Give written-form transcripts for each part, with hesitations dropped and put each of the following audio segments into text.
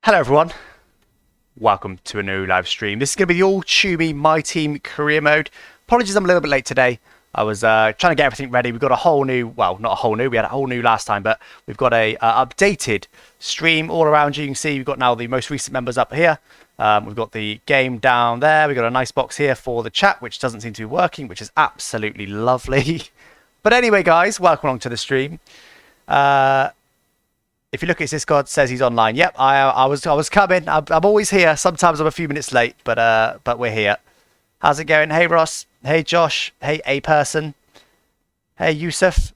Hello everyone, welcome to a new live stream. This is going to be the All Schumi My Team career mode. Apologies I'm a little bit late today. I was trying to get everything ready. We've got a whole new, well not a whole new, we had a whole new last time, but we've got a updated stream all around you. You can see we've got now the most recent members up here. We've got the game down there. We've got a nice box here for the chat, which doesn't seem to be working, which is absolutely lovely. But anyway guys, welcome along to the stream. If you look at his Discord, it says he's online. Yep, I was coming. I'm always here. Sometimes I'm a few minutes late, but we're here. How's it going? Hey Ross. Hey Josh. Hey A person. Hey Yusuf.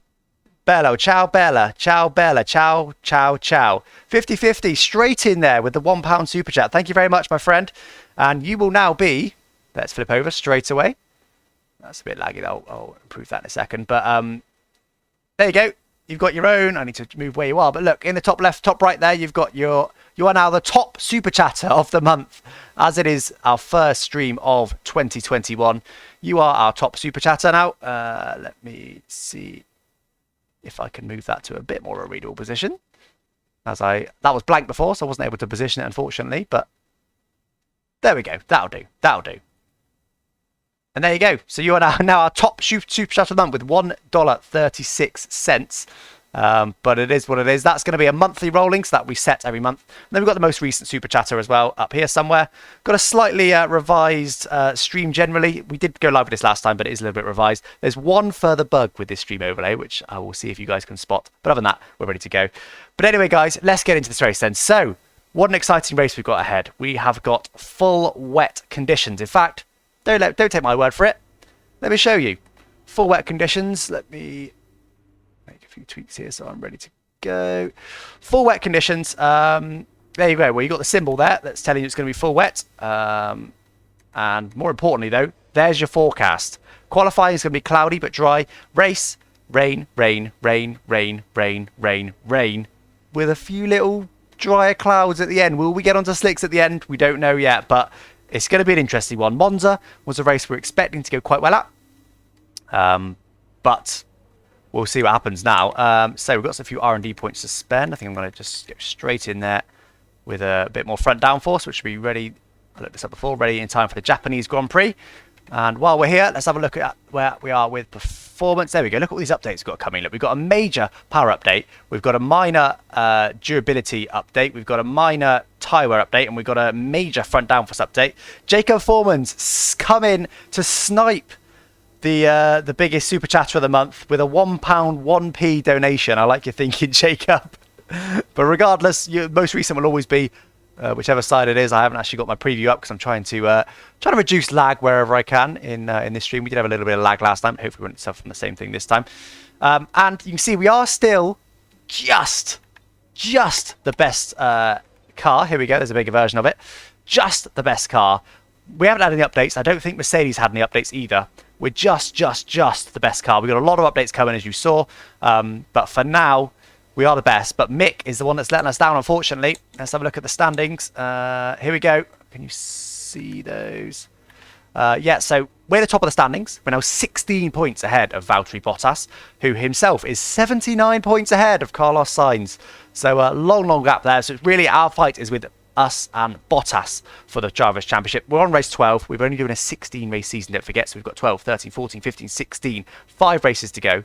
Bello. Ciao Bella. Ciao Bella. Ciao ciao ciao. 50-50 straight in there with the £1 super chat. Thank you very much, my friend. And you will now be. Let's flip over straight away. That's a bit laggy. I'll improve that in a second. But there you go. You've got your own. I need to move where you are. But look, in the top left, top right there, you are now the top super chatter of the month. As it is our first stream of 2021. You are our top super chatter now. Let me see if I can move that to a bit more of a readable position. That was blank before, so I wasn't able to position it, unfortunately. But there we go. That'll do. That'll do. And there you go. So you are now our top super chat of the month with $1.36. But it is what it is. That's going to be a monthly rolling, so that we set every month. And then we've got the most recent super chatter as well up here somewhere. Got a slightly revised stream generally. We did go live with this last time, but it is a little bit revised. There's one further bug with this stream overlay, which I will see if you guys can spot. But other than that, we're ready to go. But anyway, guys, let's get into this race then. So, what an exciting race we've got ahead. We have got full wet conditions. In fact, don't take my word for it. Let me show you. Full wet conditions. Let me make a few tweaks here so I'm ready to go. Full wet conditions. There you go. Well, you got the symbol there that's telling you it's going to be full wet. And more importantly, though, there's your forecast. Qualifying is going to be cloudy but dry. Race, rain, rain, rain, rain, rain, rain, rain, with a few little drier clouds at the end. Will we get onto slicks at the end? We don't know yet, but it's going to be an interesting one. Monza was a race we're expecting to go quite well at. But we'll see what happens now. So we've got a few R&D points to spend. I think I'm going to just go straight in there with a bit more front downforce, which should be ready. I looked this up before, ready in time for the Japanese Grand Prix. And while we're here, let's have a look at where we are with performance. There we go. Look at all these updates we've got coming. Look, we've got a major power update. We've got a minor durability update. We've got a minor tyre wear update. And we've got a major front downforce update. Jacob Foreman's come in to snipe the biggest super chatter of the month with a £1 1p donation. I like your thinking, Jacob. But regardless, your most recent will always be whichever side it is. I haven't actually got my preview up because I'm trying to reduce lag wherever I can in this stream. We did have a little bit of lag last time. Hopefully we won't suffer from the same thing this time. And you can see we are still just the best car. Here we go. There's a bigger version of it. Just the best car. We haven't had any updates. I don't think Mercedes had any updates either. We're just the best car. We've got a lot of updates coming, as you saw. But for now, we are the best. But Mick is the one that's letting us down, unfortunately. Let's have a look at the standings. Here we go. Can you see those? Yeah, so we're the top of the standings. We're now 16 points ahead of Valtteri Bottas, who himself is 79 points ahead of Carlos Sainz. So a long gap there. So it's really our fight is with us and Bottas for the Drivers' Championship. We're on race 12. We've only doing a 16 race season, don't forget. So we've got 12, 13, 14, 15, 16. 5 races to go.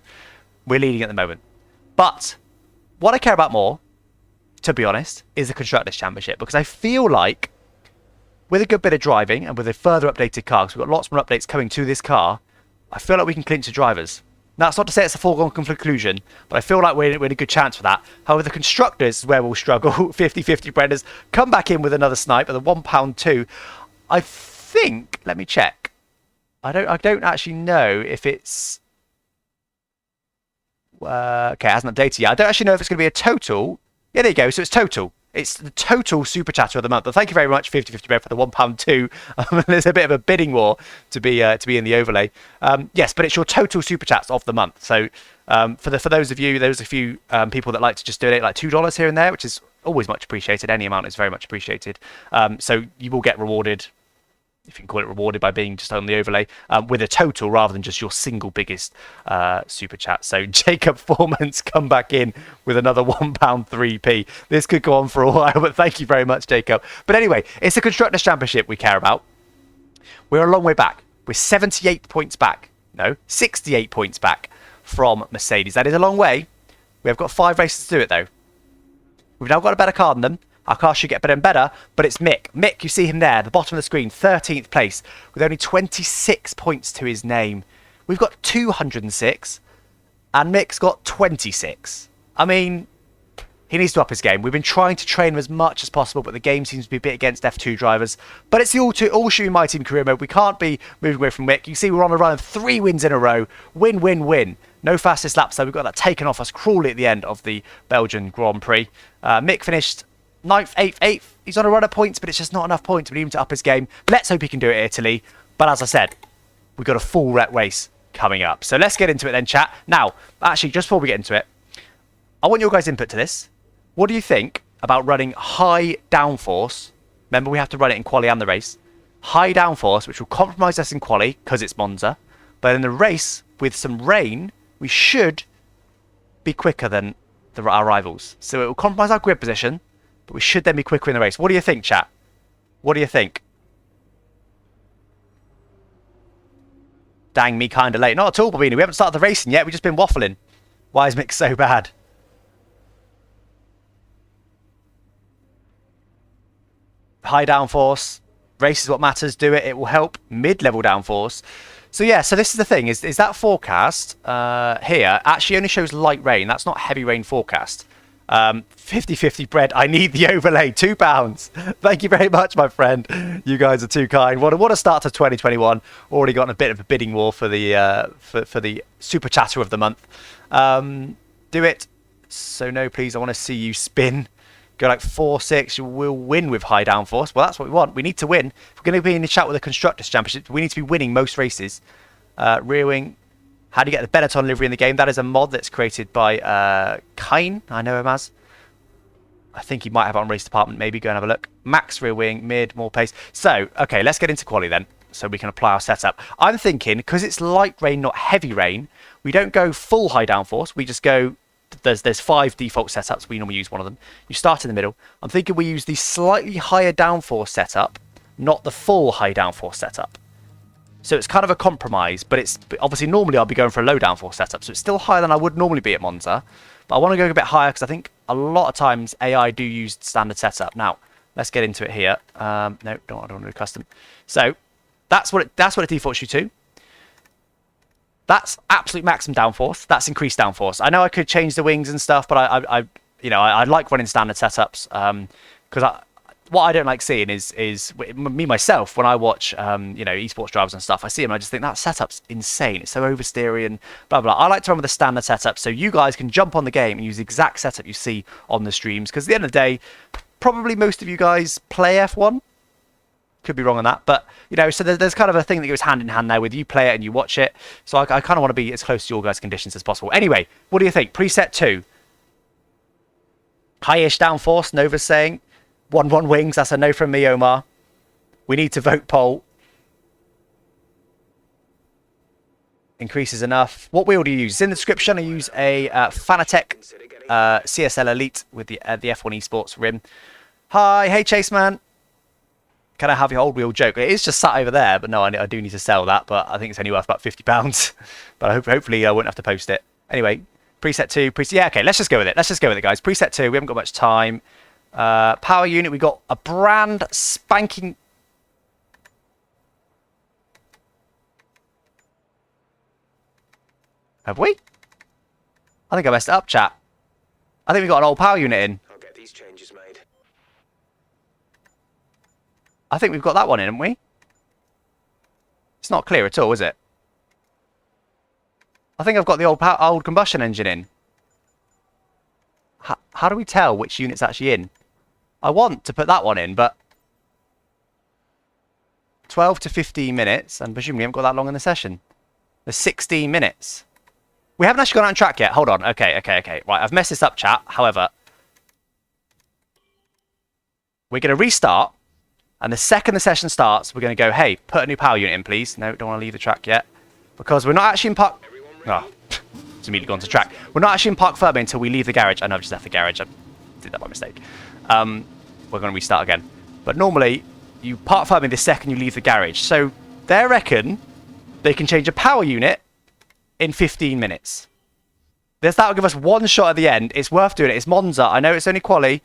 We're leading at the moment. But what I care about more, to be honest, is the Constructors' Championship. Because I feel like with a good bit of driving and with a further updated car, because we've got lots more updates coming to this car, I feel like we can clinch the drivers. Now, that's not to say it's a foregone conclusion, but I feel like we're in a good chance for that. However, the Constructors is where we'll struggle. 50-50 Brenda's come back in with another snipe at the £1 2. I think, let me check. I don't actually know if it's okay, it hasn't updated yet. I don't actually know if it's going to be a total. Yeah, there you go. So it's total. It's the total super chatter of the month. But thank you very much, 50-50 Bread, for the £1 2. There's a bit of a bidding war to be in the overlay. Yes, but it's your total super chats of the month. So for those of you, there's a few people that like to just donate like $2 here and there, which is always much appreciated. Any amount is very much appreciated. So you will get rewarded if you can call it rewarded by being just on the overlay, with a total rather than just your single biggest super chat. So Jacob Foreman's come back in with another £1.3p. This could go on for a while, but thank you very much, Jacob. But anyway, it's the Constructors' Championship we care about. We're a long way back. We're 78 points back. No, 68 points back from Mercedes. That is a long way. We have got 5 races to do it, though. We've now got a better car than them. Our car should get better and better, but it's Mick. Mick, you see him there, the bottom of the screen, 13th place, with only 26 points to his name. We've got 206, and Mick's got 26. I mean, he needs to up his game. We've been trying to train him as much as possible, but the game seems to be a bit against F2 drivers. But it's the All Schumi My Team career mode. We can't be moving away from Mick. You see we're on a run of 3 wins in a row. Win, win, win. No fastest lap, so we've got that taken off us cruelly at the end of the Belgian Grand Prix. Mick finished 9th, 8th, 8th. He's on a run of points, but it's just not enough points. We need him to up his game. Let's hope he can do it at Italy. But as I said, we've got a full race coming up. So let's get into it then, chat. Now, actually, just before we get into it, I want your guys' input to this. What do you think about running high downforce? Remember, we have to run it in quali and the race. High downforce, which will compromise us in quali because it's Monza. But in the race, with some rain, we should be quicker than our rivals. So it will compromise our grid position, but we should then be quicker in the race. What do you think, chat? What do you think? Dang me, kind of late. Not at all, Bobini. We haven't started the racing yet. We've just been waffling. Why is Mick so bad? High downforce. Race is what matters. Do it. It will help. Mid-level downforce. So yeah, so this is the thing. Is that forecast here actually only shows light rain. That's not heavy rain forecast. 50-50 bread. I need the overlay. £2. Thank you very much, my friend. You guys are too kind. What a start to 2021. Already gotten a bit of a bidding war for the for the super chatter of the month. Do it. So no, please. I want to see you spin. Go like 4-6. You will win with high downforce. Well, that's what we want. We need to win. If we're going to be in the chat with the Constructors' Championship, we need to be winning most races. Rear wing. How do you get the Benetton livery in the game? That is a mod that's created by Kine. I know him as. I think he might have it on race department. Maybe go and have a look. Max rear wing, mid, more pace. So, okay, let's get into quali then, so we can apply our setup. I'm thinking, because it's light rain, not heavy rain, we don't go full high downforce. We just go. There's 5 default setups. We normally use one of them. You start in the middle. I'm thinking we use the slightly higher downforce setup, not the full high downforce setup. So it's kind of a compromise, but it's obviously normally I'll be going for a low downforce setup, so it's still higher than I would normally be at Monza. But I want to go a bit higher because I think a lot of times AI do use standard setup. Now let's get into it here. No, I don't want to do custom. So that's what it defaults you to. That's absolute maximum downforce. That's increased downforce. I know I could change the wings and stuff, but I like running standard setups because what I don't like seeing is me myself when I watch esports drivers and stuff. I see them, and I just think that setup's insane. It's so oversteery and blah blah. I like to run with a standard setup, so you guys can jump on the game and use the exact setup you see on the streams. Because at the end of the day, probably most of you guys play F1. Could be wrong on that, but so there's kind of a thing that goes hand in hand there with you play it and you watch it. So I kind of want to be as close to your guys' conditions as possible. Anyway, what do you think? Preset 2. High-ish downforce, Nova's saying. 1-1 wings, that's a no from me, Omar. We need to vote poll. Increases enough. What wheel do you use? It's in the description. I use a Fanatec CSL Elite with the F1 Esports rim. Hi, hey Chase man. Can I have your old wheel joke? It is just sat over there, but no, I do need to sell that, but I think it's only worth about £50. But hopefully I won't have to post it. Anyway, preset 2, yeah, okay, let's just go with it. Let's just go with it, guys. Preset 2, we haven't got much time. Power unit, we got a brand spanking... Have we? I think I messed it up, chat. I think we got an old power unit in. I'll get these changes made. I think we've got that one in, haven't we? It's not clear at all, is it? I think I've got the old combustion engine in. How do we tell which unit's actually in? I want to put that one in, but 12 to 15 minutes, and presumably we haven't got that long in the session. There's 16 minutes. We haven't actually gone out on track yet. Hold on. Okay. Right, I've messed this up, chat. However, we're going to restart. And the second the session starts, we're going to go, hey, put a new power unit in, please. No, don't want to leave the track yet. Because we're not actually in park... Oh, it's immediately gone to track. We're not actually in park firmly until we leave the garage. I know I've just left the garage. I did that by mistake. We're going to restart again. But normally, you park firmly the second you leave the garage. So they reckon they can change a power unit in 15 minutes. That'll give us one shot at the end. It's worth doing it. It's Monza. I know it's only quali.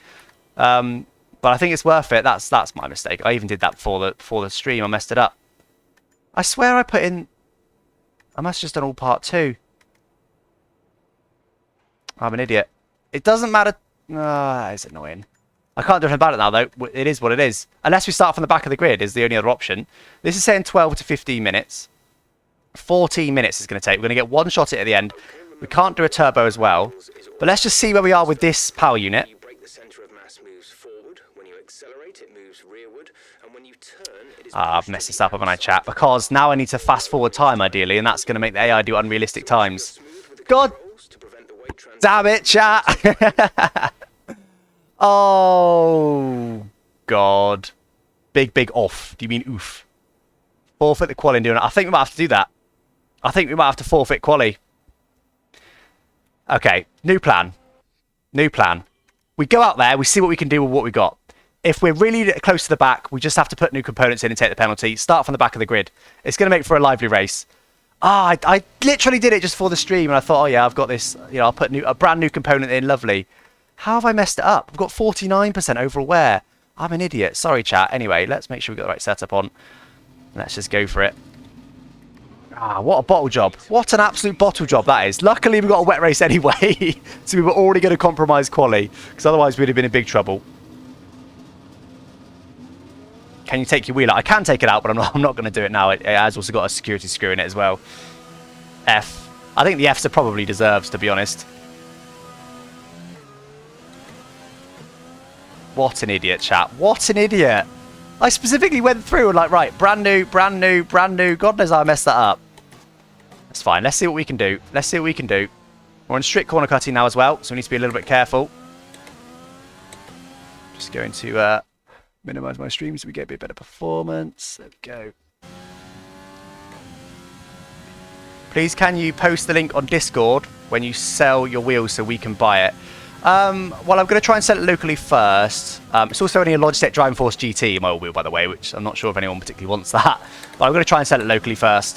But I think it's worth it. That's my mistake. I even did that before the stream. I messed it up. I swear I put in... I must have just done all part 2. I'm an idiot. It doesn't matter... that is annoying. I can't do anything about it now, though. It is what it is. Unless we start from the back of the grid is the only other option. This is saying 12 to 15 minutes. 14 minutes is going to take. We're going to get one shot at the end. We can't do a turbo as well. But let's just see where we are with this power unit. I've messed this up, haven't I, chat? Because now I need to fast forward time, ideally, and that's going to make the AI do unrealistic times. God damn it, chat! Oh, God. Big off. Do you mean oof? Forfeit the quali and doing it. I think we might have to do that. I think we might have to forfeit quali. Okay, new plan. New plan. We go out there, we see what we can do with what we got. If we're really close to the back, we just have to put new components in and take the penalty. Start from the back of the grid. It's going to make for a lively race. I literally did it just for the stream, and I thought, oh yeah, I've got this. You know, I'll put a brand new component in. Lovely. How have I messed it up? I've got 49% overall wear. I'm an idiot. Sorry, chat. Anyway, let's make sure we've got the right setup on. Let's just go for it. What a bottle job. What an absolute bottle job that is. Luckily, we got a wet race anyway, so we were already going to compromise quali, because otherwise we'd have been in big trouble. Can you take your wheel out? I can take it out, but I'm not going to do it now. It has also got a security screw in it as well. F. I think the F's are probably deserves, to be honest. What an idiot, chat. What an idiot. I specifically went through and like, right, brand new. God knows how I messed that up. That's fine. Let's see what we can do. Let's see what we can do. We're on strict corner cutting now as well, so we need to be a little bit careful. Just going to... minimize my stream so we get a bit better performance. There we go. Please, can you post the link on Discord when you sell your wheels so we can buy it? Well, I'm going to try and sell it locally first. It's also only a Logitech Driving Force GT, my old wheel, by the way, which I'm not sure if anyone particularly wants that. But I'm going to try and sell it locally first,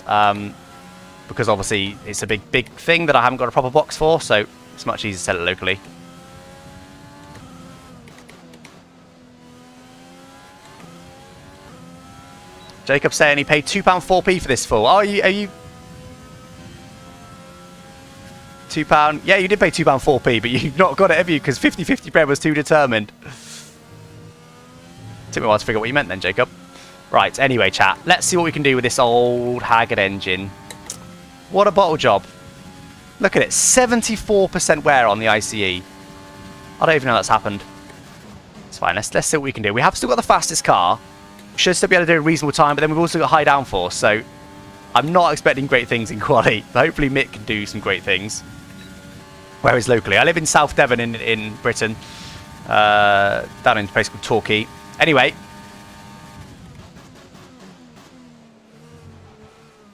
because obviously it's a big thing that I haven't got a proper box for, so it's much easier to sell it locally. Jacob saying he paid £2.4p for this full. Oh, are you... £2? Yeah, you did pay £2.4p, but you've not got it, have you? Because 50-50 bread was too determined. Took me a while to figure out what you meant then, Jacob. Right, anyway, chat. Let's see what we can do with this old haggard engine. What a bottle job. Look at it. 74% wear on the ICE. I don't even know that's happened. It's fine. Let's see what we can do. We have still got the fastest car. Should still be able to do a reasonable time, but then we've also got high downforce, so I'm not expecting great things in quali. But hopefully Mick can do some great things. Whereas locally, I live in South Devon in Britain, down in a place called Torquay. Anyway,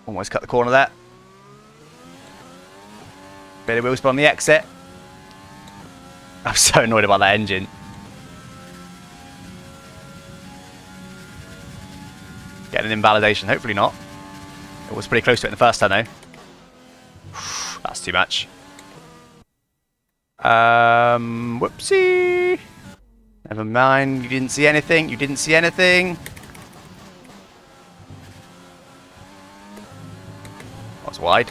almost cut the corner there. Bit of wheel spin on the exit. I'm so annoyed about that engine. Getting an invalidation, hopefully not. It was pretty close to it in the first turn though. That's too much. Whoopsie. Never mind, you didn't see anything, you didn't see anything. That's wide.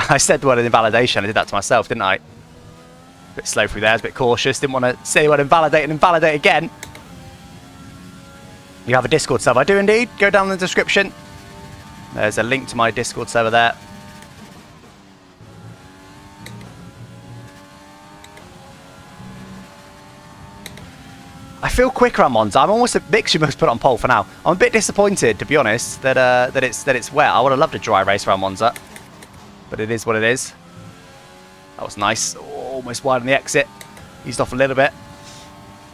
I said the word invalidation, I did that to myself, didn't I? Bit slow through there, I was a bit cautious. Didn't want to say the word invalidate and invalidate again. You have a Discord server. I do indeed. Go down in the description. There's a link to my Discord server there. I feel quicker on MONZA. I'm almost a bit should most put it on pole for now. I'm a bit disappointed, to be honest, that it's wet. I would have loved a dry race around MONZA, but it is what it is. That was nice. Oh, almost wide on the exit. Eased off a little bit.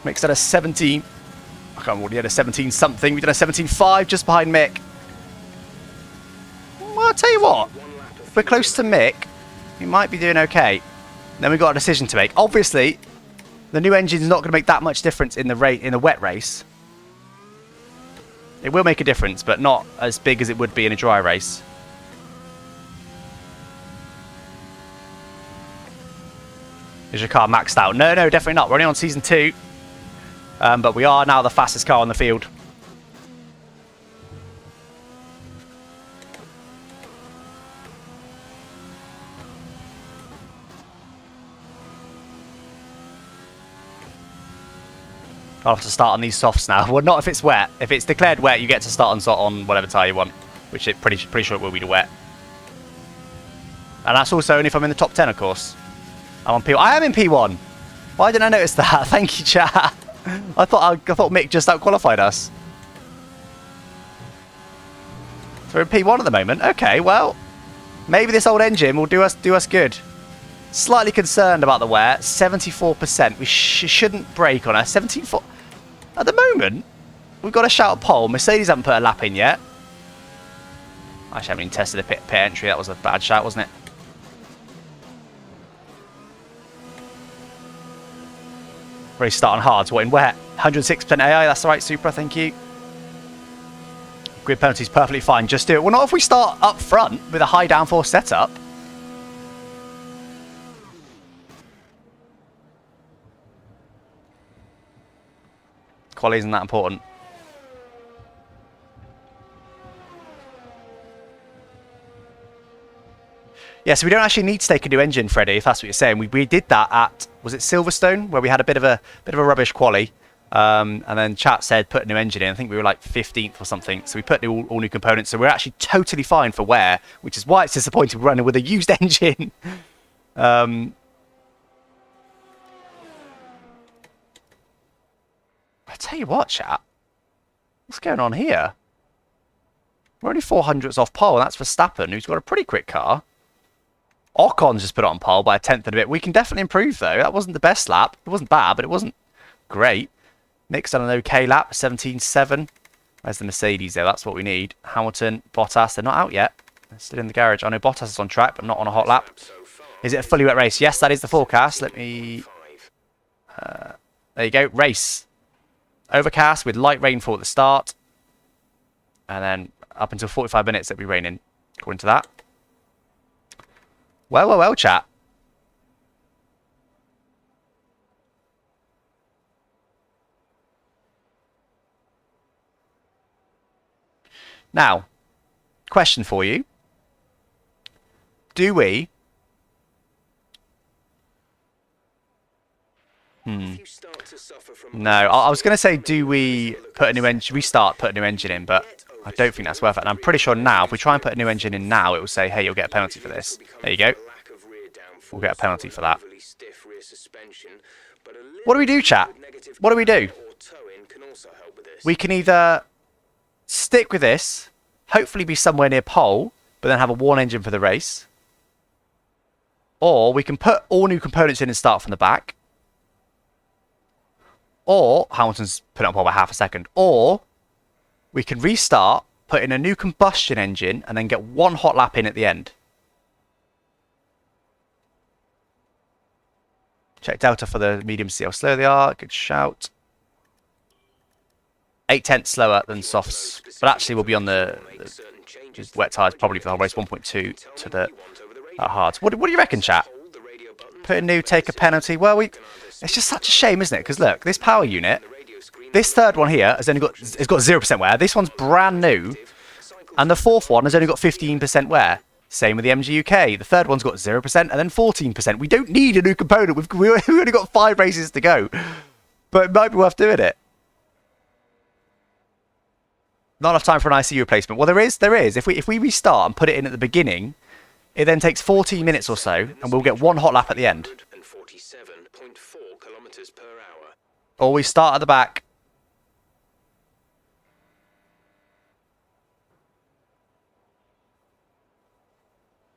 Mick's at a 17. I can't remember what he had, a 17 something. We did a 17.5 just behind Mick. Well, I'll tell you what. If we're close to Mick, we might be doing okay. Then we've got a decision to make. Obviously, the new engine's not going to make that much difference in the wet race. It will make a difference, but not as big as it would be in a dry race. Is your car maxed out? No, definitely not. We're only on season 2. But we are now the fastest car on the field. I'll have to start on these softs now. Well, not if it's wet. If it's declared wet, you get to start on whatever tyre you want, which it pretty sure it will be the wet. And that's also only if I'm in the top 10, of course. I'm on P1. I am in P1. Why didn't I notice that? Thank you, chat. I thought Mick just out-qualified us. So we're in P1 at the moment. Okay, well, maybe this old engine will do us good. Slightly concerned about the wear. 74%. We shouldn't brake on her. 17.4. At the moment, we've got a shout pole. Mercedes haven't put a lap in yet. I actually haven't even tested a pit entry. That was a bad shout, wasn't it? Really starting hard. So what in wet? 106% AI. That's the right, Supra. Thank you. Grid penalty's perfectly fine. Just do it. Well, not if we start up front with a high downforce setup. Quali isn't that important. Yeah, so we don't actually need to take a new engine, Freddie, if that's what you're saying. We did that at, was it Silverstone, where we had a bit of a rubbish quali, and then chat said put a new engine in. I think we were like 15th or something, so we put all new components. So we're actually totally fine for wear, which is why it's disappointing we're running with a used engine. I tell you what, chat, what's going on here? We're only 400ths off pole, and that's Verstappen, who's got a pretty quick car. Ocon's just put it on pole by a tenth and a bit. We can definitely improve, though. That wasn't the best lap. It wasn't bad, but it wasn't great. Nick's done an okay lap, 17.7. Where's the Mercedes, though? That's what we need. Hamilton, Bottas, they're not out yet. They're still in the garage. I know Bottas is on track, but not on a hot lap. Is it a fully wet race? Yes, that is the forecast. Let me... there you go. Race. Overcast with light rainfall at the start. And then up until 45 minutes it'll be raining, according to that. Well, chat. Now, question for you. Do we... No, I was going to say, do we put a new engine? Restart, put a new engine in, but I don't think that's worth it. And I'm pretty sure now, if we try and put a new engine in now, it will say, hey, you'll get a penalty for this. There you go. We'll get a penalty for that. What do we do, chat? What do we do? We can either stick with this, hopefully be somewhere near pole, but then have a worn engine for the race. Or we can put all new components in and start from the back. Or, Hamilton's put it on pole by half a second. Or, we can restart, put in a new combustion engine, and then get one hot lap in at the end. Check Delta for the medium, see how slow they are. Good shout. 0.8 slower than softs. But actually, we'll be on the wet tyres probably for the whole race. 1.2 to the hards. What do you reckon, chat? Put in new, take a penalty. Well, it's just such a shame, isn't it? Because look, this power unit, this third one here has got 0% wear. This one's brand new, and the fourth one has only got 15% wear. Same with the MG UK. The third one's got 0% and then 14%. We don't need a new component. We've only got 5 races to go, but it might be worth doing it. Not enough time for an IC replacement. Well, there is. If we restart and put it in at the beginning, it then takes 14 minutes or so, and we'll get one hot lap at the end. Or we start at the back.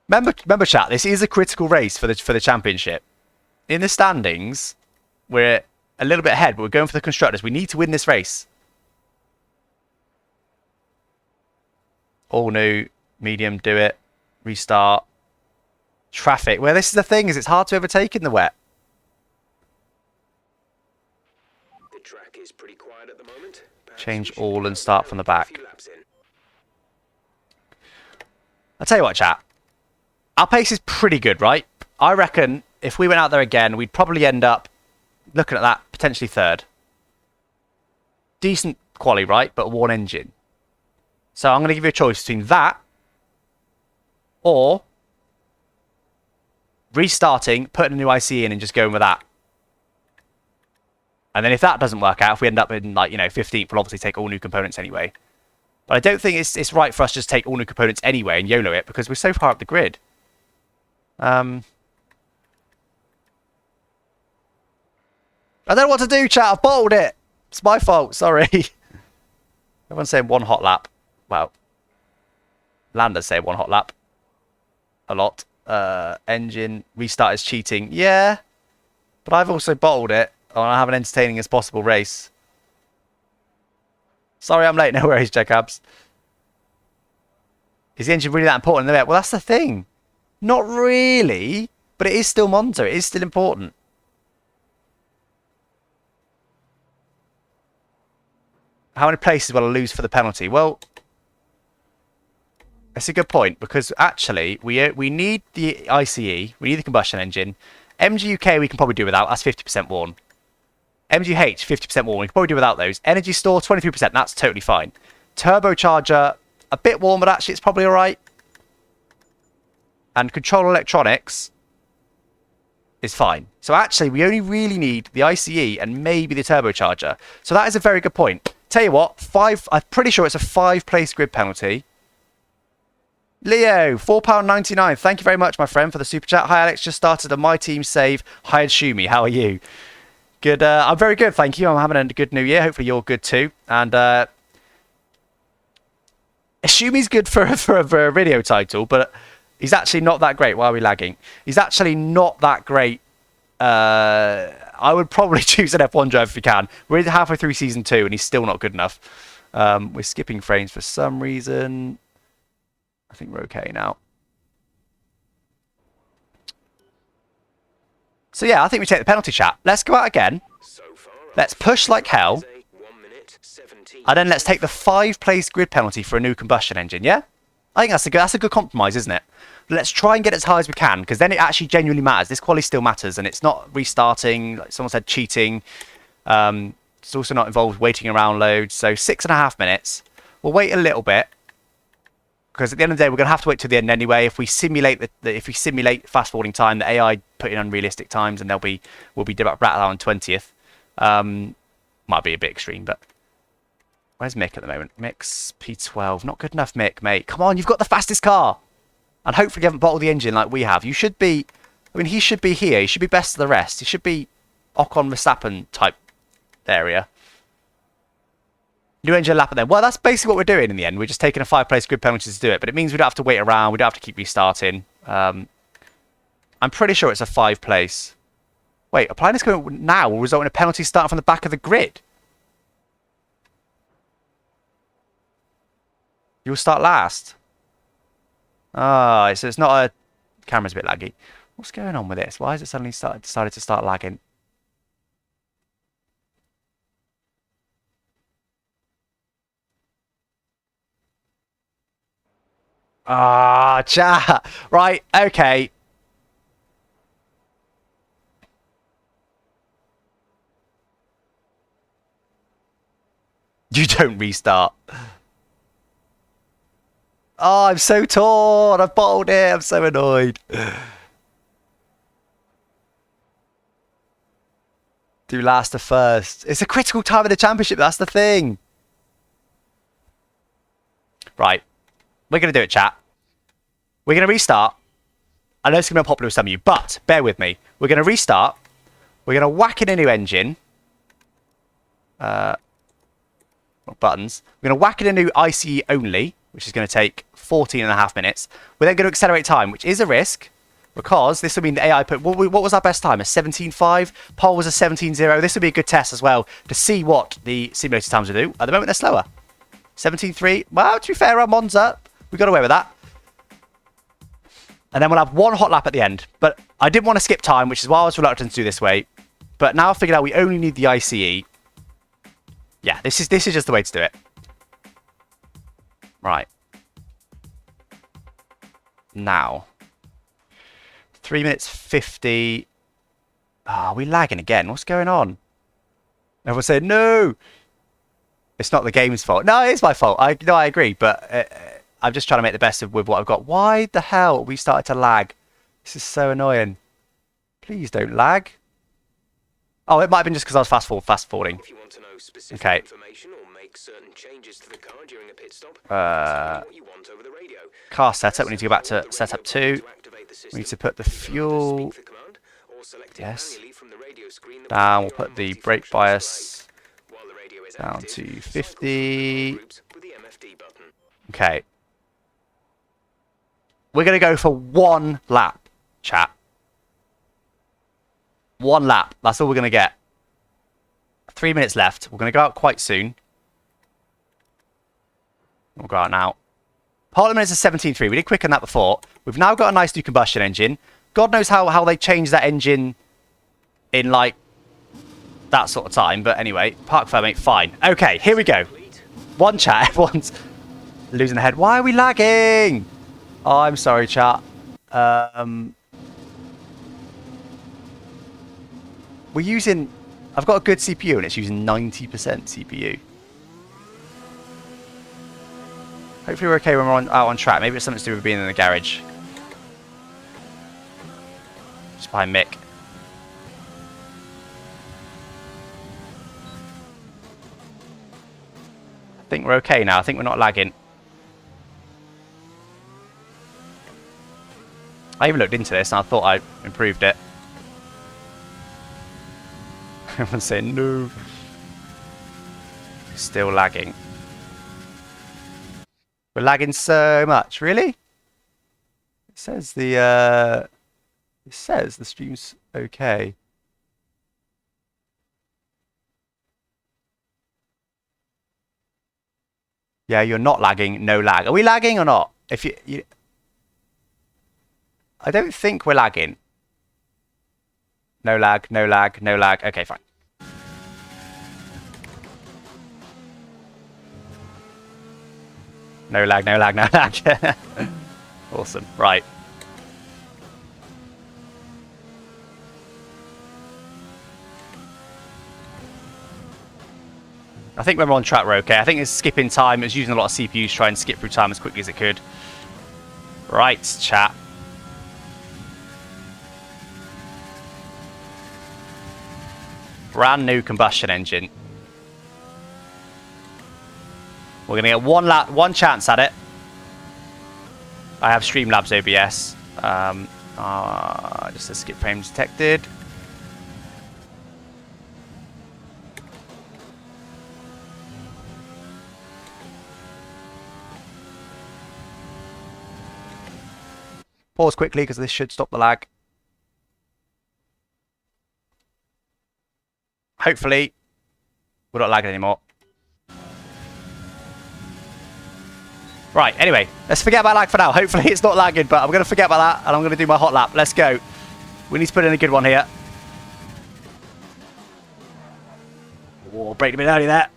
Remember, chat. This is a critical race for the championship. in the standings, we're a little bit ahead, but we're going for the constructors. We need to win this race. All new, medium, do it, restart. Traffic. Well, this is the thing, is it's hard to overtake in the wet. The track is pretty quiet at the moment. Change all and start from the back. I'll tell you what, chat. Our pace is pretty good, right? I reckon if we went out there again, we'd probably end up looking at that potentially third. Decent quali, right? But one engine. So I'm going to give you a choice between that or restarting, putting a new IC in and just going with that. And then if that doesn't work out, if we end up in, like, 15th, we'll obviously take all new components anyway. But I don't think it's right for us to just take all new components anyway and YOLO it, because we're so far up the grid. I don't know what to do, chat. I've bottled it. It's my fault. Sorry. Everyone's saying one hot lap. Well, Landers say one hot lap. A lot. Engine restart is cheating. Yeah. But I've also bottled it. I want to have an entertaining as possible race. Sorry I'm late. No worries, Jacobs. Is the engine really that important in the vet? Well, that's the thing. Not really. But it is still Monza. It is still important. How many places will I lose for the penalty? Well, that's a good point, because actually we need the ICE, we need the combustion engine. MGUK we can probably do without, that's 50% worn. MGH, 50% worn, we can probably do without those. Energy store, 23%, that's totally fine. Turbocharger, a bit warm, but actually it's probably alright. And control electronics is fine. So actually we only really need the ICE and maybe the turbocharger. So that is a very good point. Tell you what, I'm pretty sure it's a 5-place grid penalty. Leo, £4.99. Thank you very much, my friend, for the super chat. Hi, Alex. Just started a My Team save. Hi, Shumi. How are you? Good. I'm very good, thank you. I'm having a good new year. Hopefully you're good too. And Shumi's good for a video title, but he's actually not that great. Why are we lagging? He's actually not that great. I would probably choose an F1 driver if we can. We're halfway through season 2 and he's still not good enough. We're skipping frames for some reason. I think we're okay now. So yeah, I think we take the penalty, chat. Let's go out again. Let's push like hell. And then let's take the 5-place grid penalty for a new combustion engine, yeah? I think that's a good compromise, isn't it? Let's try and get as high as we can, because then it actually genuinely matters. This quality still matters, and it's not restarting, like someone said, cheating. It's also not involved waiting around loads. So 6.5 minutes. We'll wait a little bit, because at the end of the day, we're going to have to wait till the end anyway. If we simulate if we simulate fast forwarding time, the AI put in unrealistic times, and we'll be rattled out on 20th. Might be a bit extreme, but where's Mick at the moment? Mick's P12. Not good enough, Mick, mate. Come on, you've got the fastest car. And hopefully you haven't bottled the engine like we have. You should be... I mean, he should be here. He should be best of the rest. He should be Ocon Verstappen type area. New engine lap at them. Well, that's basically what we're doing in the end. We're just taking a 5-place grid penalty to do it. But it means we don't have to wait around. We don't have to keep restarting. I'm pretty sure it's a 5-place. Wait, applying this code now will result in a penalty starting from the back of the grid. You'll start last. Ah, so it's not a... Camera's a bit laggy. What's going on with this? Why has it suddenly decided to start lagging? Ah, chat. Right, okay. You don't restart. Oh, I'm so torn. I've bottled it. I'm so annoyed. Do last to first. It's a critical time of the championship. That's the thing. Right. We're going to do it, chat. We're going to restart. I know it's going to be unpopular with some of you, but bear with me. We're going to restart. We're going to whack in a new engine. Buttons. We're going to whack in a new ICE only, which is going to take 14.5 minutes. We're then going to accelerate time, which is a risk, because this will mean the AI put... What was our best time? A 17.5? Pole was a 17.0. This would be a good test as well to see what the simulator times will do. At the moment, they're slower. 17.3. Well, to be fair, around MONZA, we got away with that. And then we'll have one hot lap at the end. But I didn't want to skip time, which is why I was reluctant to do this way. But now I've figured out we only need the ICE. Yeah, this is just the way to do it. Right. Now. 3 minutes 50. Are we lagging again? What's going on? Everyone said, no! It's not the game's fault. No, it is my fault. I agree, but I'm just trying to make the best of with what I've got. Why the hell we started to lag? This is so annoying. Please don't lag. Oh, it might have been just because I was fast forwarding. If you want to know specific Okay. information or make certain changes to the car during a pit stop, tell me what you want over the radio. Car setup. We need to go back to setup 2. We need to put the fuel. Yes. Down. We'll put the brake bias down to 50. Okay. We're going to go for 1 lap, chat. 1 lap. That's all we're going to get. 3 minutes left. We're going to go out quite soon. We'll go out now. Parliament is a 17.3. We did quicker than that before. We've now got a nice new combustion engine. God knows how they changed that engine in, like, that sort of time. But anyway, park firmate, fine. Okay, here we go. One chat. Everyone's losing their head. Why are we lagging? Oh, I'm sorry, chat. We're using... I've got a good CPU and it's using 90% CPU. Hopefully we're okay when we're out on track. Maybe it's something to do with being in the garage. Just behind Mick. I think we're okay now. I think we're not lagging. I even looked into this and I thought I improved it. Everyone's saying no. Still lagging. We're lagging so much, really? It says the stream's okay. Yeah, you're not lagging, no lag. Are we lagging or not? If you I don't think we're lagging. No lag, no lag, no lag. Okay, fine. No lag, no lag, no lag. Awesome. Right. I think when we're on track, we're okay. I think it's skipping time. It's using a lot of CPUs to try and skip through time as quickly as it could. Right, chat. Brand new combustion engine. We're going to get one chance at it. I have Streamlabs OBS. Just a skip frame detected. Pause quickly because this should stop the lag. Hopefully, we're not lagging anymore. Right, anyway, let's forget about lag for now. Hopefully it's not lagging, but I'm going to forget about that, and I'm going to do my hot lap. Let's go. We need to put in a good one here. Whoa, break a bit early there.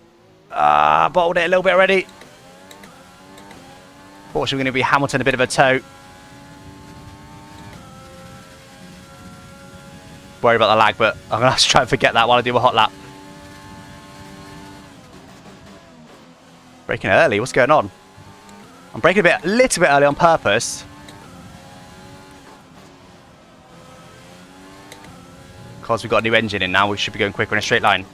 Bottled it a little bit already. Fortunately, we're going to be Hamilton a bit of a toe. Worry about the lag, but I'm going to have to try and forget that while I do my hot lap. Breaking early, what's going on? I'm breaking a little bit early on purpose. Because we've got a new engine in now, we should be going quicker in a straight line.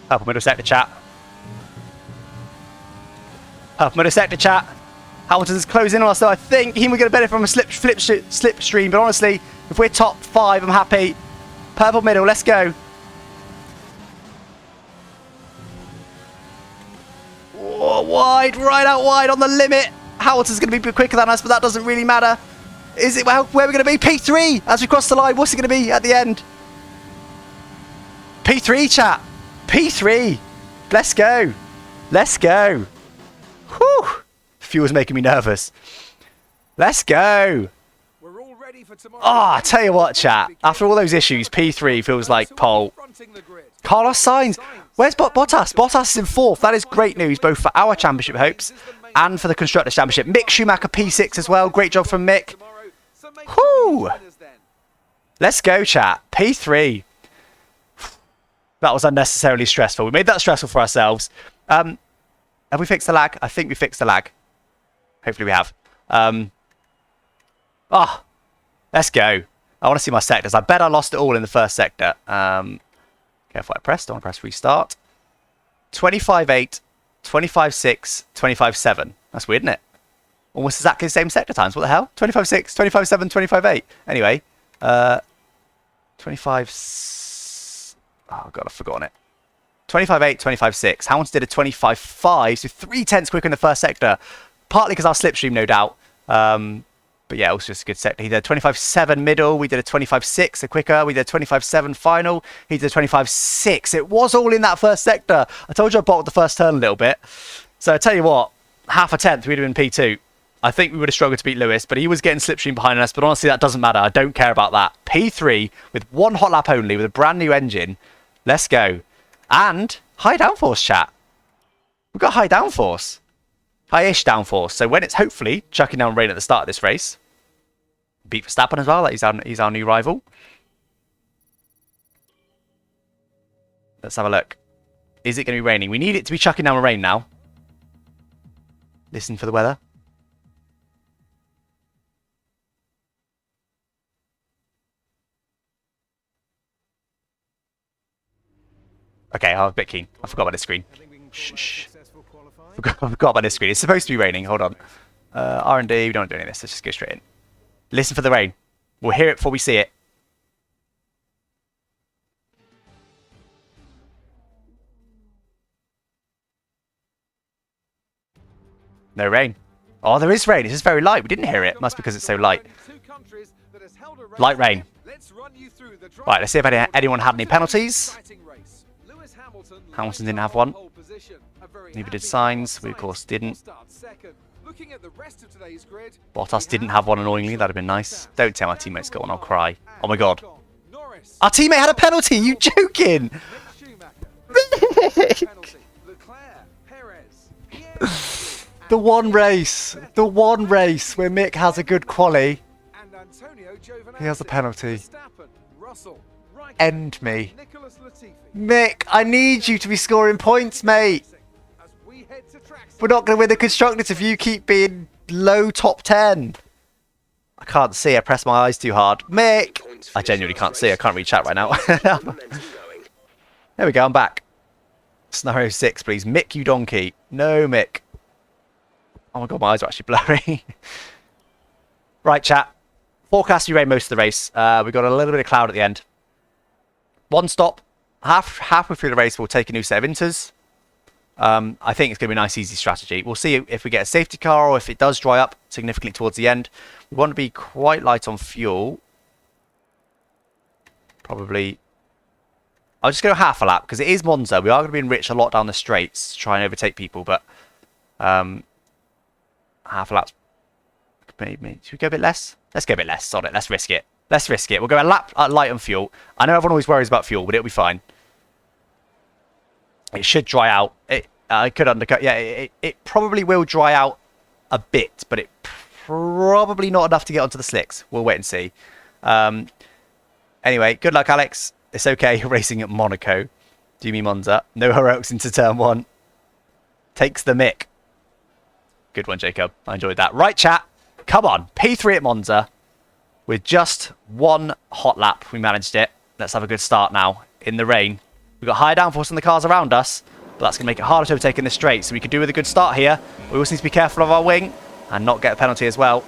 Purple middle sector chat. Purple middle sector chat. Hamilton's closing on us, though. I think he will get a benefit from a slipstream, but honestly, if we're top 5, I'm happy. Purple middle, let's go. Oh, wide, right out wide on the limit. Hamilton's going to be quicker than us, but that doesn't really matter. Is it, well, where are we going to be? P3 as we cross the line. What's it going to be at the end? P3, chat. P3. Let's go. Let's go. Whew. Fuel's making me nervous. Let's go. Oh, I tell you what, chat. After all those issues, P3 feels like pole. Carlos Sainz. Where's Bottas? Bottas is in 4th. That is great news, both for our championship hopes and for the Constructors' Championship. Mick Schumacher P6 as well. Great job from Mick. Whew. Let's go, chat. P3. That was unnecessarily stressful. We made that stressful for ourselves. Have we fixed the lag? I think we fixed the lag. Hopefully we have. Let's go. I want to see my sectors. I bet I lost it all in the first sector. Careful, I pressed. I want to press restart. 25.8, 25.6, 25.7. That's weird, isn't it? Almost exactly the same sector times. What the hell? 25.6, 25.7, 25.8. Anyway, 25... Oh, God, I've forgotten it. 25.8, 25.6. Hamilton did a 25.5, so 3/10 quicker in the first sector. Partly because our slipstream, no doubt. But yeah, it was just a good sector. He did a 25.7 middle. We did a 25.6 a quicker. We did a 25.7 final. He did a 25.6. It was all in that first sector. I told you I bottled the first turn a little bit. So I tell you what, half a tenth, we'd have been P2. I think we would have struggled to beat Lewis, but he was getting slipstream behind us. But honestly, that doesn't matter. I don't care about that. P3 with one hot lap only with a brand new engine. Let's go. And high downforce, chat. We've got high downforce. High-ish downforce. So when it's hopefully chucking down rain at the start of this race, beat Verstappen as well. He's our new rival. Let's have a look. Is it going to be raining? We need it to be chucking down rain now. Listen for the weather. Okay, I'm a bit keen. I forgot about this screen. Shh. I forgot about this screen. It's supposed to be raining. Hold on. R&D. We don't do any of this. Let's just go straight in. Listen for the rain. We'll hear it before we see it. No rain. Oh, there is rain. It's just very light. We didn't hear it. Must be because it's so light. Light rain. Right, let's see if anyone had any penalties. Hamilton didn't have one. Neither did Sainz. We, of course, didn't. Bottas didn't have one, annoyingly. That'd have been nice. Don't tell my teammates got one. I'll cry. Oh, my God. Our teammate had a penalty. You joking? The one race where Mick has a good quali. He has a penalty. End me. Mick, I need you to be scoring points, mate. We're not going to win the Constructors if you keep being low top 10. I can't see. I pressed my eyes too hard. Mick! I genuinely can't see. I can't read chat right now. There we go. I'm back. Scenario 6, please. Mick, you donkey. No, Mick. Oh my God, my eyes are actually blurry. Right, chat. Forecast to rain most of the race. We've got a little bit of cloud at the end. One stop. Halfway through the race, we'll take a new set of inters. I think it's going to be a nice, easy strategy. We'll see if we get a safety car or if it does dry up significantly towards the end. We want to be quite light on fuel. Probably. I'll just go half a lap because it is Monza. We are going to be enriched a lot down the straights to try and overtake people, but half a lap. Maybe. Should we go a bit less? Let's go a bit less. Sod it. Let's risk it. Let's risk it. We'll go a lap light on fuel. I know everyone always worries about fuel, but it'll be fine. It should dry out. I could undercut. Yeah, it probably will dry out a bit, but it probably not enough to get onto the slicks. We'll wait and see. Anyway, good luck, Alex. It's okay. You're racing at Monaco. Do you mean Monza? No heroics into turn 1. Takes the mick. Good one, Jacob. I enjoyed that. Right, chat. Come on. P3 at Monza. With just one hot lap, we managed it. Let's have a good start now in the rain. We've got high downforce on the cars around us, but that's going to make it harder to overtake in the straight. So we could do with a good start here. We also need to be careful of our wing and not get a penalty as well.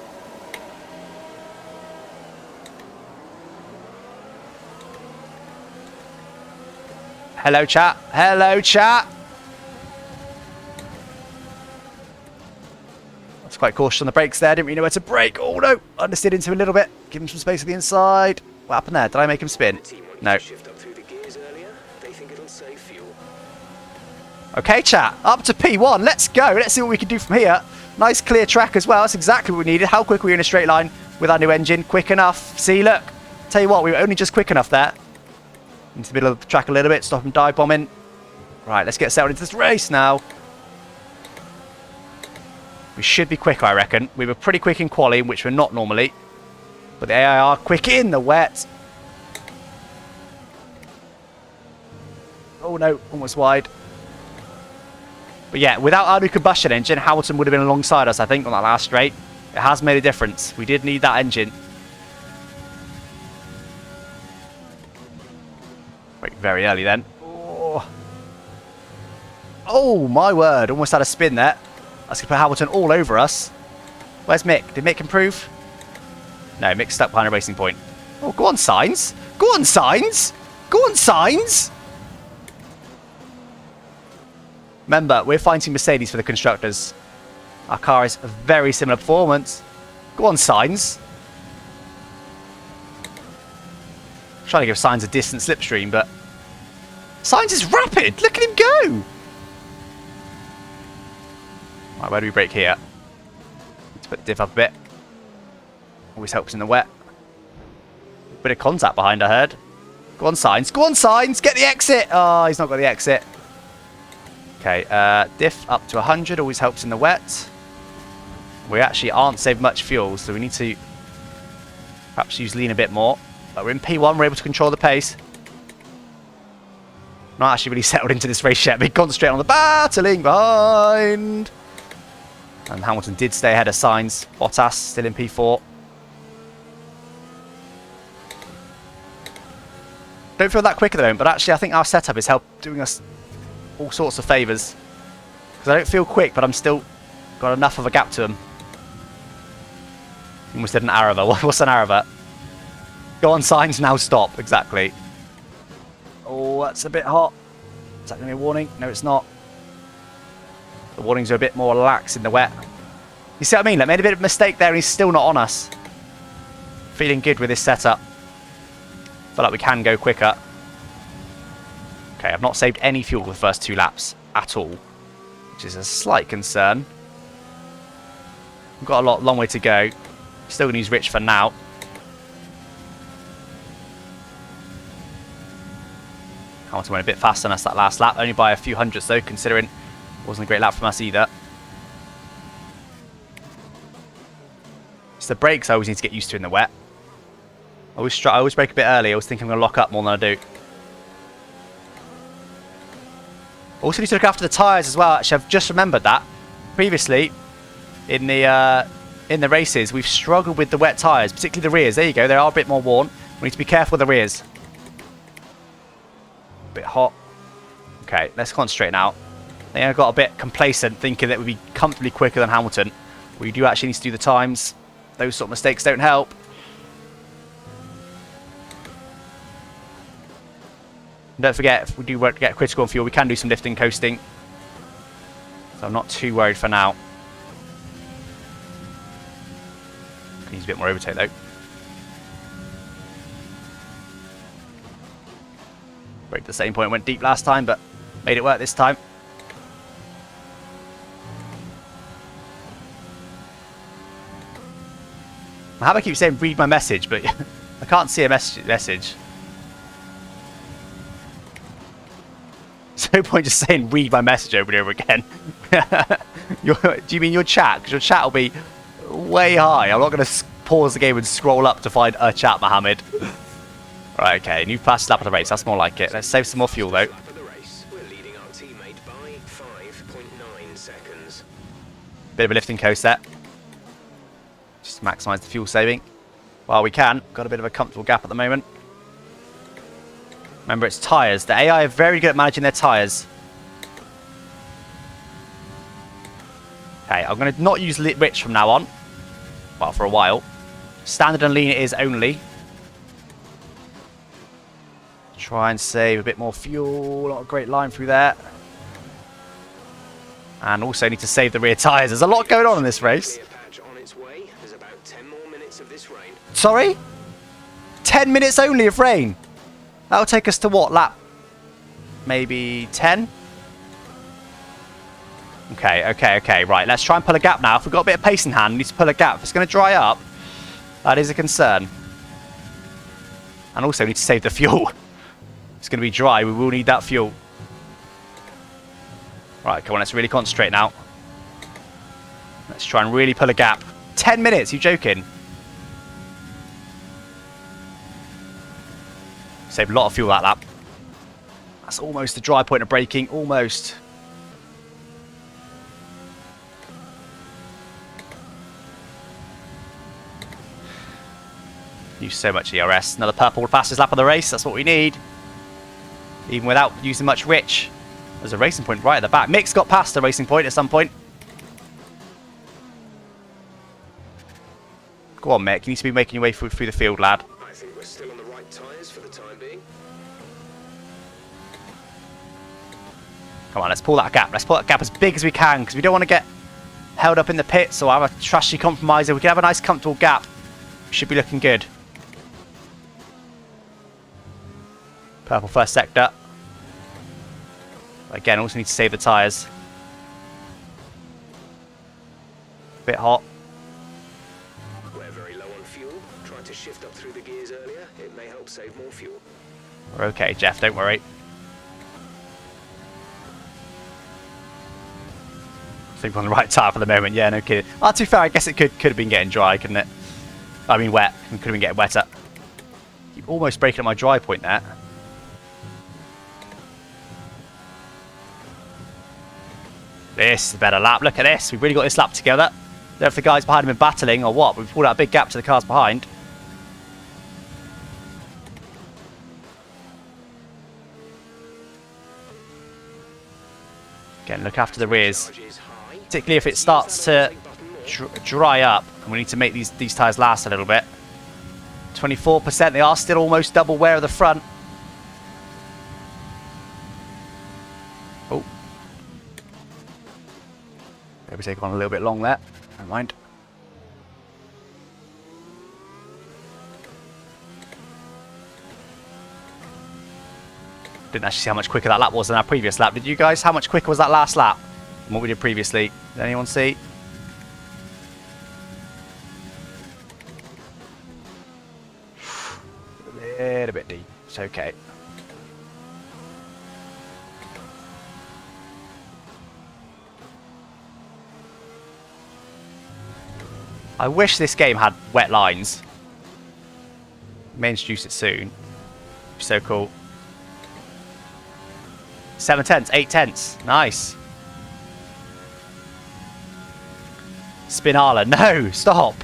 Hello, chat. Hello, chat. I was quite cautious on the brakes there. Didn't really know where to brake. Oh, no. Understeered into a little bit. Give him some space on the inside. What happened there? Did I make him spin? No. Okay, chat. Up to P1. Let's go. Let's see what we can do from here. Nice clear track as well. That's exactly what we needed. How quick were we in a straight line with our new engine? Quick enough. See, look. Tell you what, we were only just quick enough there. Into the middle of the track a little bit. Stop him dive bombing. Right, let's get settled into this race now. We should be quicker, I reckon. We were pretty quick in quali, which we're not normally. But the AI are quick in the wet. Oh no, almost wide. But yeah, without our new combustion engine, Hamilton would have been alongside us, I think, on that last straight. It has made a difference. We did need that engine. Wait, very early then. Oh my word, almost had a spin there. That's going to put Hamilton all over us. Where's Mick? Did Mick improve? No, Mick's stuck behind a racing point. Oh, go on, Sainz. Go on, Sainz. Go on, Sainz. Remember, we're fighting Mercedes for the constructors. Our car is a very similar performance. Go on, Sainz. Trying to give Sainz a distant slipstream, but Sainz is rapid. Look at him go. Right, where do we brake here? Let's put the diff up a bit. Always helps in the wet. Bit of contact behind, I heard. Go on, Sainz. Go on, Sainz. Get the exit. Oh, he's not got the exit. Okay, diff up to 100 always helps in the wet. We actually aren't saving much fuel, so we need to perhaps use lean a bit more. But we're in P1, we're able to control the pace. Not actually really settled into this race yet, but concentrate on the battling behind. And Hamilton did stay ahead of Sainz. Bottas still in P4. Don't feel that quick at the moment, but actually I think our setup is doing us all sorts of favours. Because I don't feel quick, but I'm still got enough of a gap to him. Almost did an Arava. What's an Arava? Go on, Sainz, now stop. Exactly. Oh, that's a bit hot. Is that going to be a warning? No, it's not. The warnings are a bit more lax in the wet. You see what I mean? Like, made a bit of a mistake there and he's still not on us. Feeling good with this setup. Feel like we can go quicker. Okay, I've not saved any fuel for the first 2 laps at all, which is a slight concern. We've got a long way to go. Still going to use Rich for now. Hamilton went a bit faster than us that last lap, only by a few hundredths though, considering it wasn't a great lap from us either. It's the brakes I always need to get used to in the wet. I always brake a bit early. I always think I'm going to lock up more than I do. Also need to look after the tyres as well. Actually, I've just remembered that. Previously, in the races, we've struggled with the wet tyres, particularly the rears. There you go. They are a bit more worn. We need to be careful with the rears. A bit hot. Okay, let's concentrate now. I think I got a bit complacent thinking that we'd be comfortably quicker than Hamilton. We do actually need to do the times. Those sort of mistakes don't help. And don't forget, if we do get critical on fuel, we can do some lifting, coasting. So I'm not too worried for now. Can use a bit more overtake though. Break the same point, went deep last time, but made it work this time. How do I keep saying read my message, but I can't see a message. There's no point just saying read my message over and over again. Do you mean your chat? Because your chat will be way high. I'm not going to pause the game and scroll up to find a chat, Mohammed. Right, okay, new fast lap of the race. That's more like it. Let's save some more fuel though. Bit of a lifting coast there. Just to maximise the fuel saving while we can. Got a bit of a comfortable gap at the moment. Remember, it's tyres. The AI are very good at managing their tyres. Okay, I'm going to not use Rich from now on. Well, for a while. Standard and lean it is only. Try and save a bit more fuel. Not a great line through there. And also need to save the rear tyres. There's a lot going on in this race. Sorry? 10 minutes only of rain. That'll take us to what, lap? Maybe 10? Okay. Right, let's try and pull a gap now. If we've got a bit of pace in hand, we need to pull a gap. If it's going to dry up, that is a concern. And also, we need to save the fuel. It's going to be dry. We will need that fuel. Right, come on, let's really concentrate now. Let's try and really pull a gap. 10 minutes, you joking? Saved a lot of fuel that lap. That's almost the dry point of braking, almost. Use so much ERS. Another purple fastest lap of the race, that's what we need. Even without using much rich. There's a racing point right at the back. Mick's got past the racing point at some point. Go on, Mick. You need to be making your way through the field, lad. I think we're still on the right tyres for the time being. Come on, let's pull that gap. Let's pull that gap as big as we can because we don't want to get held up in the pits or have a trashy compromiser. We can have a nice, comfortable gap. Should be looking good. Purple first sector. Again, also need to save the tyres. Bit hot. We're very low on fuel. Tried to shift up through the gears earlier. It may help save more fuel. We're okay, Jeff. Don't worry. I think we're on the right tyre for the moment. Yeah, no kidding. Oh, to be fair, I guess it could have been getting dry, couldn't it? I mean, wet. It could have been getting wetter. Keep almost breaking up my dry point there. This is a better lap. Look at this. We've really got this lap together. Don't know if the guys behind him are battling or what. We've pulled out a big gap to the cars behind. Again, look after the rears. Particularly if it starts to dry up. And we need to make these tyres last a little bit. 24%. They are still almost double wear of the front. Oh. Maybe take on a little bit long there. Never mind. Didn't actually see how much quicker that lap was than our previous lap. Did you guys? How much quicker was that last lap than what we did previously? Did anyone see? A little bit deep. It's okay. I wish this game had wet lines. May introduce it soon. So cool. 7 tenths, 8 tenths. Nice. Spinala. No, stop.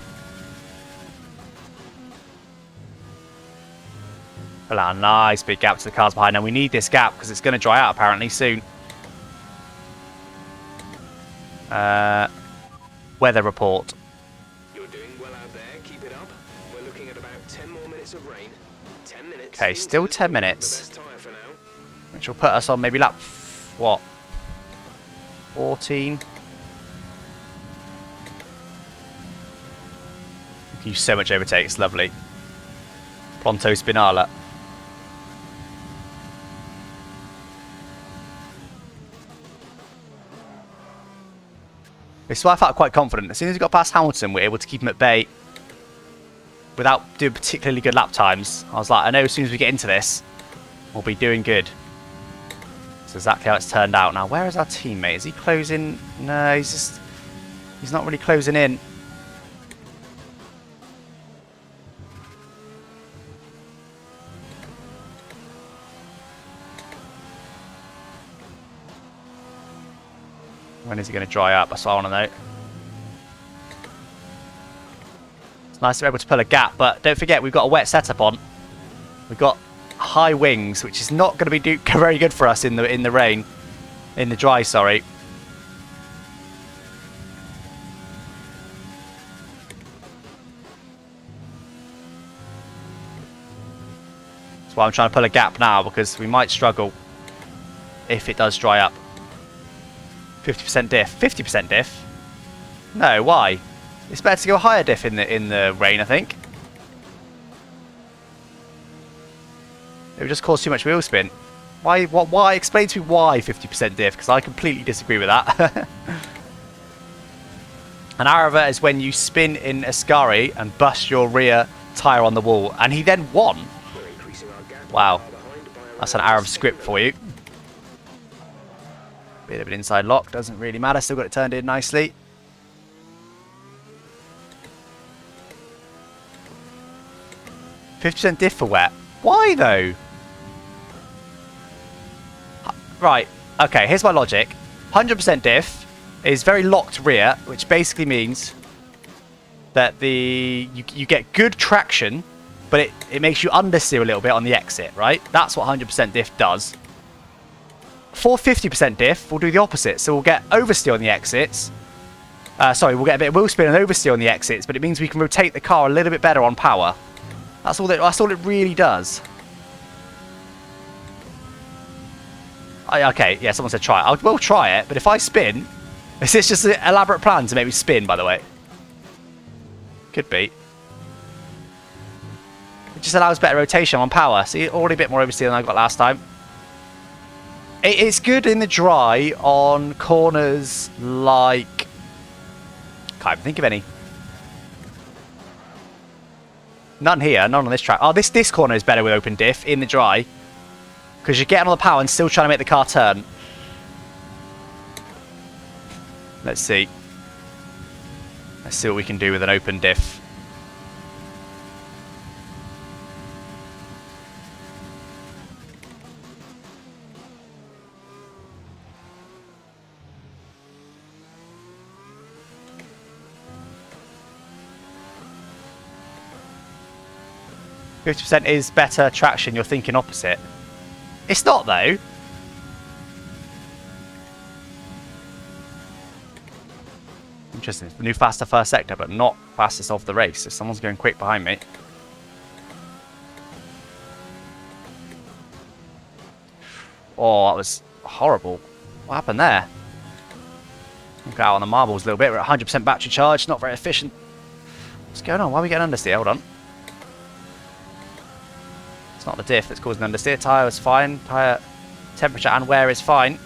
Well, nice big gap to the cars behind. Now we need this gap because it's going to dry out apparently soon. Weather report. You're doing well out there. Keep it up. We're looking at about 10 more minutes of rain. 10 minutes. Okay, still 10 minutes. The best tyre for now. Which will put us on maybe lap, what, 14? You can use so much overtake, it's lovely. Pronto Spinala. This is why I felt quite confident. As soon as we got past Hamilton, we were able to keep him at bay without doing particularly good lap times. I was like, I know as soon as we get into this, we'll be doing good. That's exactly how it's turned out. Now, where is our teammate? Is he closing? No, he's not really closing in. When is he going to dry up? That's what I want to know. It's nice to be able to pull a gap, but don't forget we've got a wet setup on. We've got high wings, which is not going to be very good for us in the rain, in the dry. Sorry. That's why I'm trying to pull a gap now, because we might struggle if it does dry up. 50% diff. 50% diff? No, why? It's better to go higher diff in the rain, I think. It would just cause too much wheel spin. Why? Why? Explain to me why 50% diff, because I completely disagree with that. An Arava is when you spin in Ascari and bust your rear tyre on the wall, and he then won. Wow, that's an Arab script for you. Bit of an inside lock, doesn't really matter, still got it turned in nicely. %50 diff for wet. Why though? Right, okay, here's my logic. 100% diff is very locked rear, which basically means that you get good traction, but it makes you understeer a little bit on the exit, right? That's what 100% diff does. For 50% diff, we'll do the opposite. So we'll get oversteer on the exits. Sorry, we'll get a bit of wheel spin and oversteer on the exits, but it means we can rotate the car a little bit better on power. That's all it really does. Okay, yeah, someone said try it. We'll try it, but if I spin... Is this just an elaborate plan to make me spin, by the way? Could be. It just allows better rotation on power. See, already a bit more oversteer than I got last time. It's good in the dry on corners like... Can't even think of any. None here, none on this track. Oh, this corner is better with open diff in the dry. Because you're getting on the power and still trying to make the car turn. Let's see. Let's see what we can do with an open diff. %50 is better traction. You're thinking opposite. It's not though. Interesting. It's the new faster first sector, but not fastest of the race. If someone's going quick behind me. Oh, that was horrible. What happened there? Look out on the marbles a little bit. We're at 100% battery charge. Not very efficient. What's going on? Why are we getting understeer? Hold on. It's not the diff that's causing understeer. Tyre is fine. Tyre temperature and wear is fine.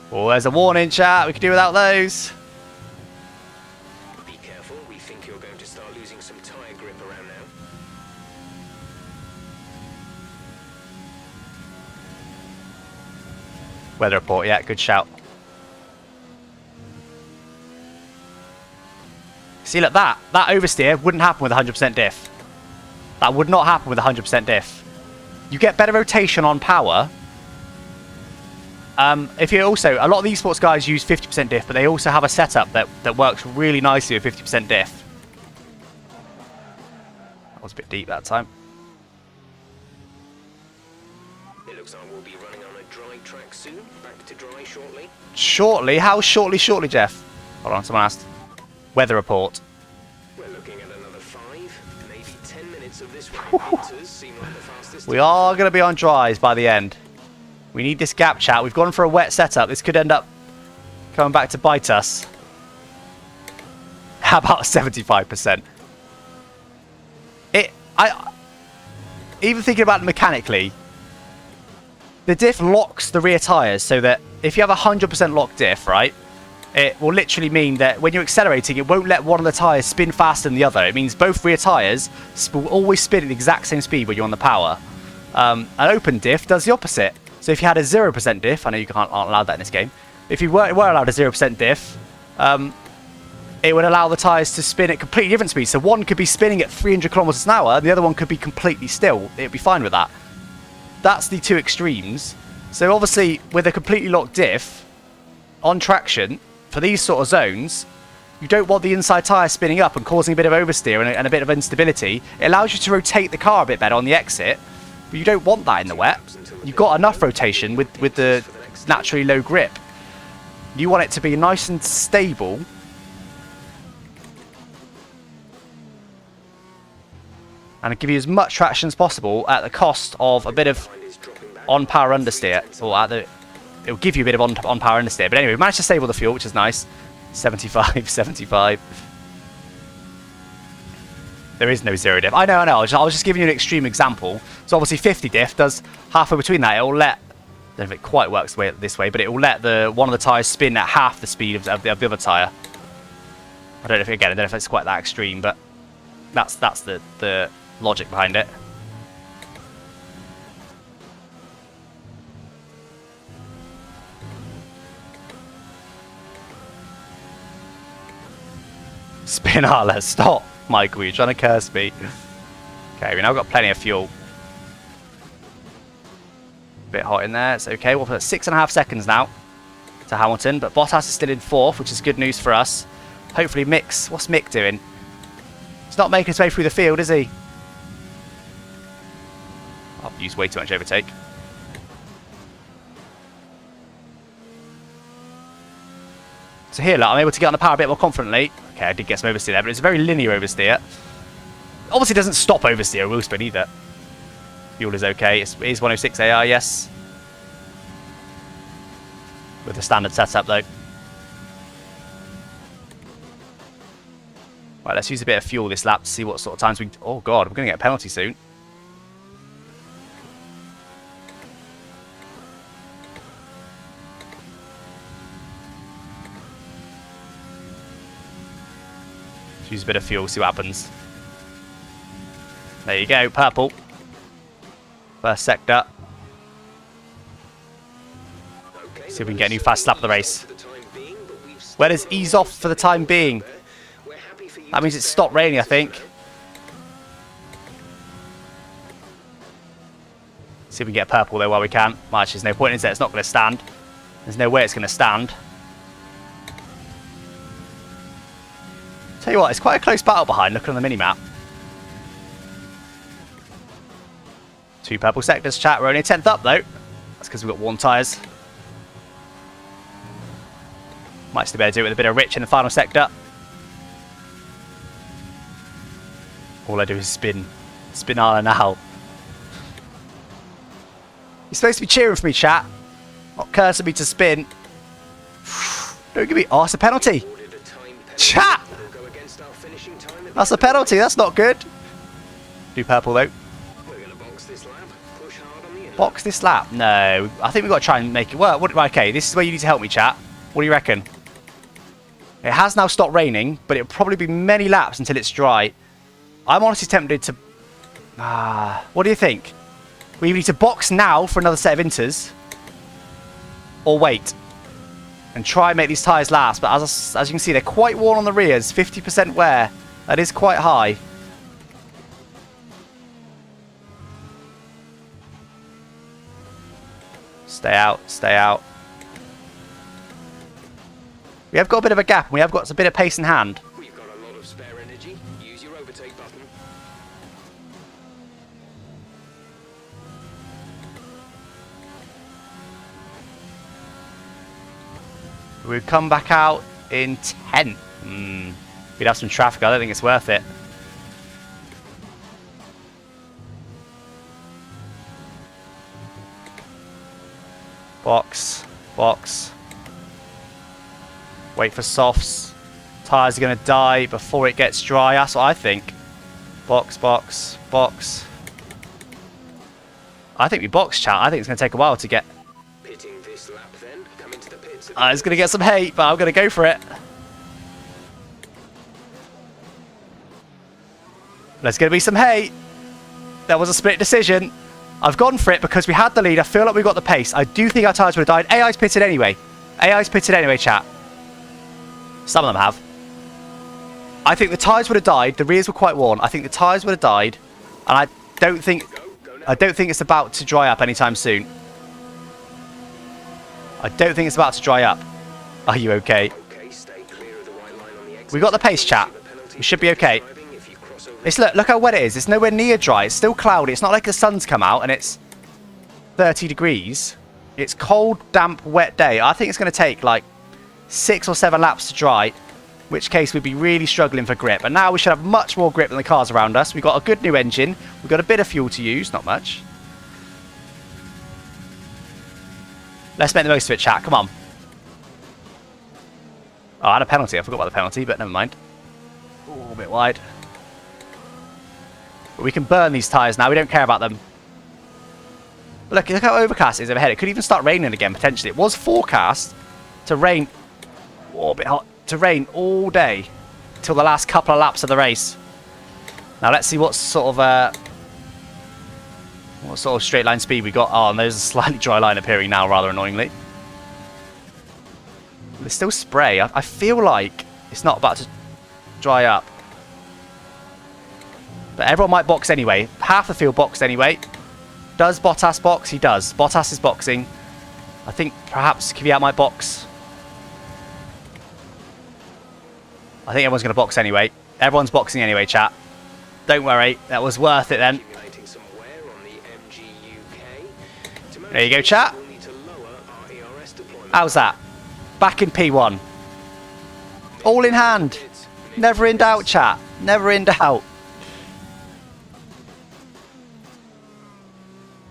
Oh, there's a warning, chat. We could do without those. Be careful. We think you're going to start losing some tyre grip around now. Weather report. Yeah, good shout. See, look, that oversteer wouldn't happen with 100% diff. That would not happen with 100% diff. You get better rotation on power. If you also, a lot of these sports guys use 50% diff, but they also have a setup that works really nicely with 50% diff. That was a bit deep that time. It looks like we'll be running on a dry track soon. Back to dry shortly. Shortly? How shortly, Jeff? Hold on, someone asked. Weather report. We're looking at another 5, maybe 10 minutes of this round. Meters seem like the fastest. We are going to be on dries by the end. We need this gap, chat. We've gone for a wet setup. This could end up coming back to bite us. How about 75%? Even thinking about it mechanically, the diff locks the rear tyres so that if you have a 100% locked diff, right, it will literally mean that when you're accelerating, it won't let one of the tyres spin faster than the other. It means both rear tyres will always spin at the exact same speed when you're on the power. An open diff does the opposite. So if you had a 0% diff, I know you aren't allowed that in this game. If you were allowed a 0% diff, it would allow the tyres to spin at completely different speeds. So one could be spinning at 300 kilometers an hour, and the other one could be completely still. It'd be fine with that. That's the two extremes. So obviously, with a completely locked diff, on traction, for these sort of zones, you don't want the inside tyre spinning up and causing a bit of oversteer and a bit of instability. It allows you to rotate the car a bit better on the exit, but you don't want that in the wet. You've got enough rotation with the naturally low grip. You want it to be nice and stable. and give you as much traction as possible at the cost of a bit of on-power understeer. Or it'll give you a bit of on-power understeer. But anyway, we managed to save all the fuel, which is nice. 75, 75. There is no 0 diff. I know. I was just giving you an extreme example. So obviously 50 diff does halfway between that. It will let... I don't know if it quite works this way, but it will let one of the tyres spin at half the speed of the other tyre. I don't know if it's quite that extreme, but that's the logic behind it. Spinala, stop, Michael, you're trying to curse me. Okay, we've now got plenty of fuel. Bit hot in there, it's okay. We'll put 6.5 seconds now to Hamilton, but Bottas is still in 4th, which is good news for us. Hopefully Mick's... What's Mick doing? He's not making his way through the field, is he? I've used way too much overtake. So here, look, I'm able to get on the power a bit more confidently. Okay, I did get some oversteer there, but it's a very linear oversteer. Obviously, it doesn't stop oversteer or wheel spin either. Fuel is okay. It is 106 AR, yes. With the standard setup, though. Right, let's use a bit of fuel this lap to see what sort of times we... Oh, God, we're going to get a penalty soon. Let's use a bit of fuel, see what happens. There you go, purple. First sector. See if we can get a new fast lap of the race. Where does ease off for the time being? That means it's stopped raining, I think. See if we can get purple though while we can. Well, actually, there's no point in it. It's not going to stand. There's no way it's going to stand. Tell you what, it's quite a close battle behind. Looking on the mini-map. 2 purple sectors, chat. We're only 10th up though. That's because we've got worn tyres. Might still be able to do it with a bit of rich in the final sector. All I do is spin. Spinala now. You're supposed to be cheering for me, chat. Not cursing me to spin. Don't give me... Oh, it's a penalty. Chat! That's a penalty. That's not good. Do purple, though. Box this lap? No. I think we've got to try and make it work. Okay, this is where you need to help me, chat. What do you reckon? It has now stopped raining, but it'll probably be many laps until it's dry. I'm honestly tempted to... what do you think? We need to box now for another set of inters. Or wait. And try and make these tyres last. But as you can see, they're quite worn on the rears. 50% wear. That is quite high. Stay out. Stay out. We have got a bit of a gap. And we have got a bit of pace in hand. We've got a lot of spare energy. Use your overtake button. We've come back out in 10th. We'd have some traffic. I don't think it's worth it. Box. Box. Wait for softs. Tyres are going to die before it gets dry. That's what I think. Box, box, box. I think we box, chat. I think it's going to take a while to get... Pitting this lap then. Come into the pits. It's going to get some hate, but I'm going to go for it. There's going to be some hate. That was a split decision. I've gone for it because we had the lead. I feel like we got the pace. I do think our tyres would have died. AI's pitted anyway. AI's pitted anyway, chat. Some of them have. I think the tyres would have died. The rears were quite worn. I think the tyres would have died. And I don't think it's about to dry up anytime soon. I don't think it's about to dry up. Are you okay? We got the pace, chat. We should be okay. It's look how wet it is. It's nowhere near dry. It's still cloudy. It's not like the sun's come out and it's 30 degrees. It's cold, damp, wet day. I think it's going to take like 6 or 7 laps to dry. In which case we'd be really struggling for grip. And now we should have much more grip than the cars around us. We've got a good new engine. We've got a bit of fuel to use, not much. Let's make the most of it, chat. Come on. Oh, I had a penalty. I forgot about the penalty, but never mind. Ooh, a bit wide. But we can burn these tyres now. We don't care about them. But look how overcast it is overhead. It could even start raining again, potentially. It was forecast to rain... Oh, a bit hot. To rain all day till the last couple of laps of the race. Now let's see what sort of straight line speed we got. Oh, and there's a slightly dry line appearing now, rather annoyingly. There's still spray. I feel like it's not about to dry up. But everyone might box anyway. Half the field boxed anyway. Does Bottas box? He does. Bottas is boxing. I think perhaps Kvyat might box. I think everyone's going to box anyway. Everyone's boxing anyway, chat. Don't worry. That was worth it then. There you go, chat. How's that? Back in P1. All in hand. Never in doubt, chat. Never in doubt.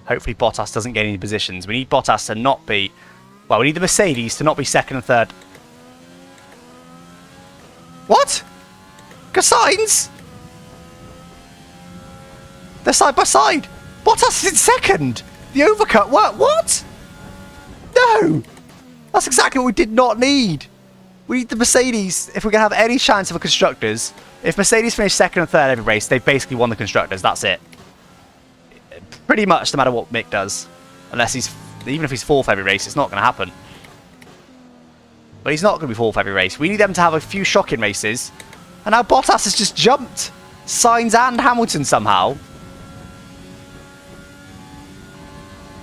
Hopefully Bottas doesn't get any positions. We need Bottas to not be... Well, we need the Mercedes to not be second and third. What? Signs? They're side by side. Bottas is in second. The overcut. What? No. That's exactly what we did not need. We need the Mercedes if we're going to have any chance of a Constructors. If Mercedes finish second and third every race, they've basically won the Constructors. That's it. Pretty much no matter what Mick does. Unless he's... Even if he's fourth every race, it's not going to happen. But he's not going to be fourth every race. We need them to have a few shocking races. And now Bottas has just jumped Sainz and Hamilton somehow.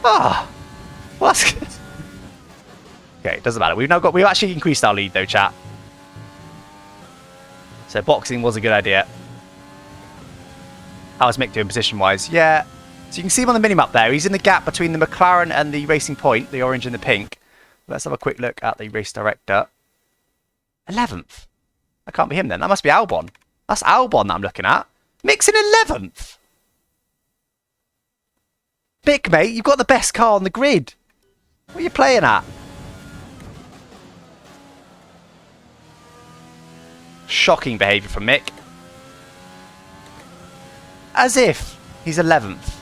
Ah. Well, that's good. Okay, it doesn't matter. We've actually increased our lead though, chat. So boxing was a good idea. How's Mick doing position-wise? Yeah. So you can see him on the minimap there. He's in the gap between the McLaren and the Racing Point, the orange and the pink. Let's have a quick look at the race director. 11th. That can't be him then. That must be Albon. That's Albon that I'm looking at. Mick's in 11th. Mick, mate, you've got the best car on the grid. What are you playing at? Shocking behaviour from Mick. As if he's 11th.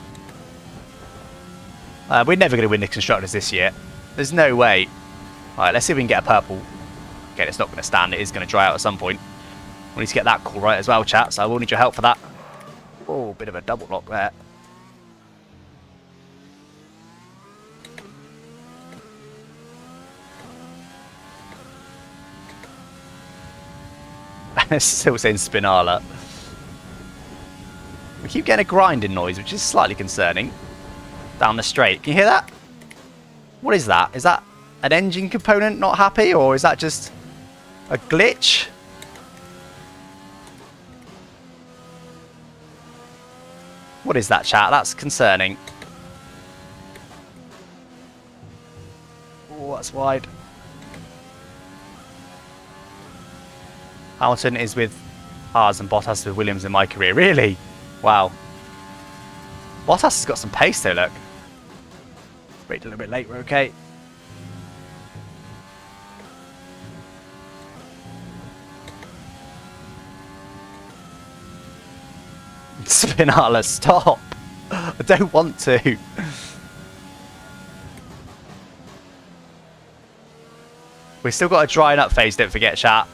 We're never going to win the Constructors this year. There's no way. Alright, let's see if we can get a purple. Okay, it's not going to stand. It is going to dry out at some point. We need to get that call right as well, chat. So I will need your help for that. Oh, bit of a double lock there. It's still saying Spinala. We keep getting a grinding noise, which is slightly concerning. Down the straight. Can you hear that? What is that? Is that an engine component not happy, or is that just a glitch? What is that, chat? That's concerning. Oh, that's wide. Hamilton is with Haas and Bottas with Williams in my career. Really? Wow. Bottas has got some pace though, look. Wait a little bit late, we're okay. Spinala, stop! I don't want to. We've still got a drying up phase, don't forget, chat.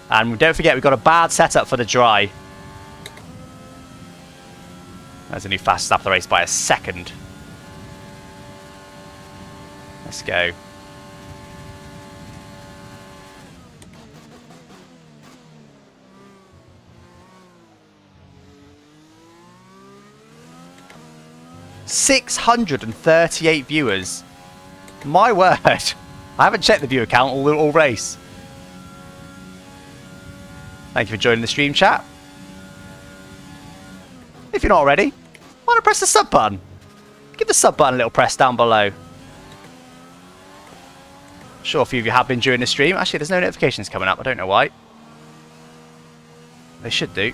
And don't forget, we've got a bad setup for the dry. There's a new fastest lap of the race by a second. Let's go. $638 viewers. My word. I haven't checked the viewer count all race. Thank you for joining the stream, chat. If you're not already, why not press the sub button? Give the sub button a little press down below. Sure, a few of you have been during the stream. Actually, there's no notifications coming up. I don't know why. They should do.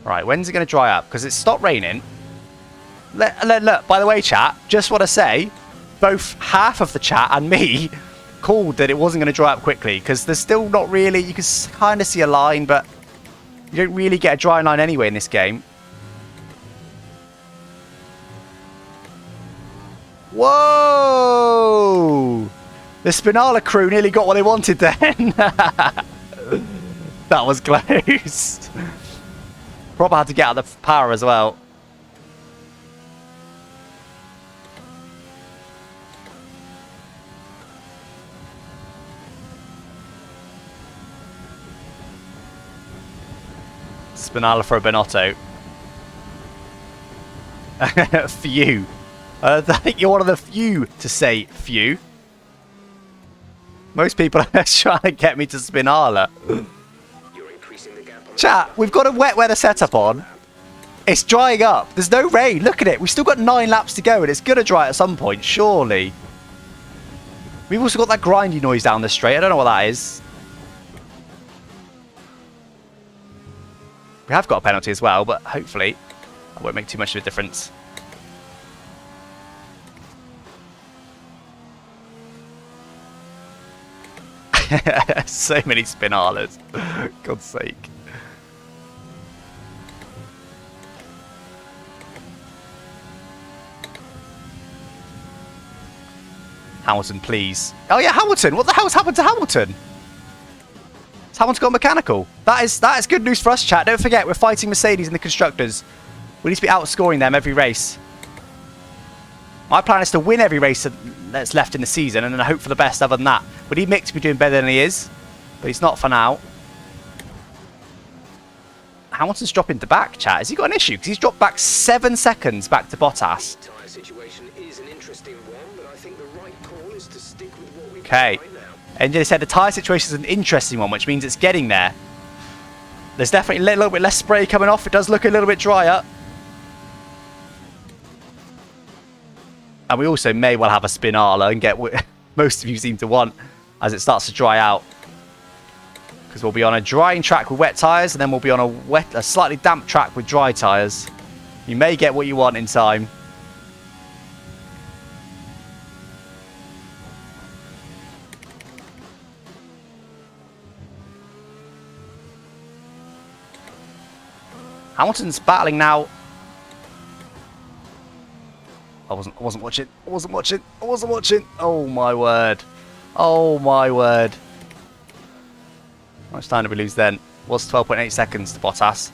Right, when's it going to dry up? Because it's stopped raining. Look, by the way, chat, just want to say, both half of the chat and me called that it wasn't going to dry up quickly. Because there's still not really... You can kind of see a line, but you don't really get a dry line anyway in this game. Whoa! The Spinala crew nearly got what they wanted then. That was close. Probably had to get out of the power as well. Spinala for a Benotto. Few. I think you're one of the few to say few. Most people are trying to get me to Spinala. Chat, we've got a wet weather setup on. It's drying up. There's no rain. Look at it. We've still got 9 laps to go and it's going to dry at some point, surely. We've also got that grindy noise down the straight. I don't know what that is. We have got a penalty as well, but hopefully that won't make too much of a difference. So many Spinalas. God's sake. Hamilton, please. Oh yeah, Hamilton. What the hell's happened to Hamilton? Has Hamilton gone mechanical? That is good news for us, chat. Don't forget, we're fighting Mercedes in the constructors. We need to be outscoring them every race. My plan is to win every race that's left in the season and then hope for the best other than that. We need Mick to be doing better than he is, but he's not for now. Hamilton's dropping the back, chat. Has he got an issue? Because he's dropped back 7 seconds back to Bottas. Okay. Engineer said the tyre situation is an interesting one, which means it's getting there. There's definitely a little bit less spray coming off. It does look a little bit drier. And we also may well have a Spinala and get what most of you seem to want as it starts to dry out. Because we'll be on a drying track with wet tyres and then we'll be on a slightly damp track with dry tyres. You may get what you want in time. Hamilton's battling now. I wasn't watching. I wasn't watching. Oh my word. Oh my word. How much time did we lose then? Was 12.8 seconds to Bottas.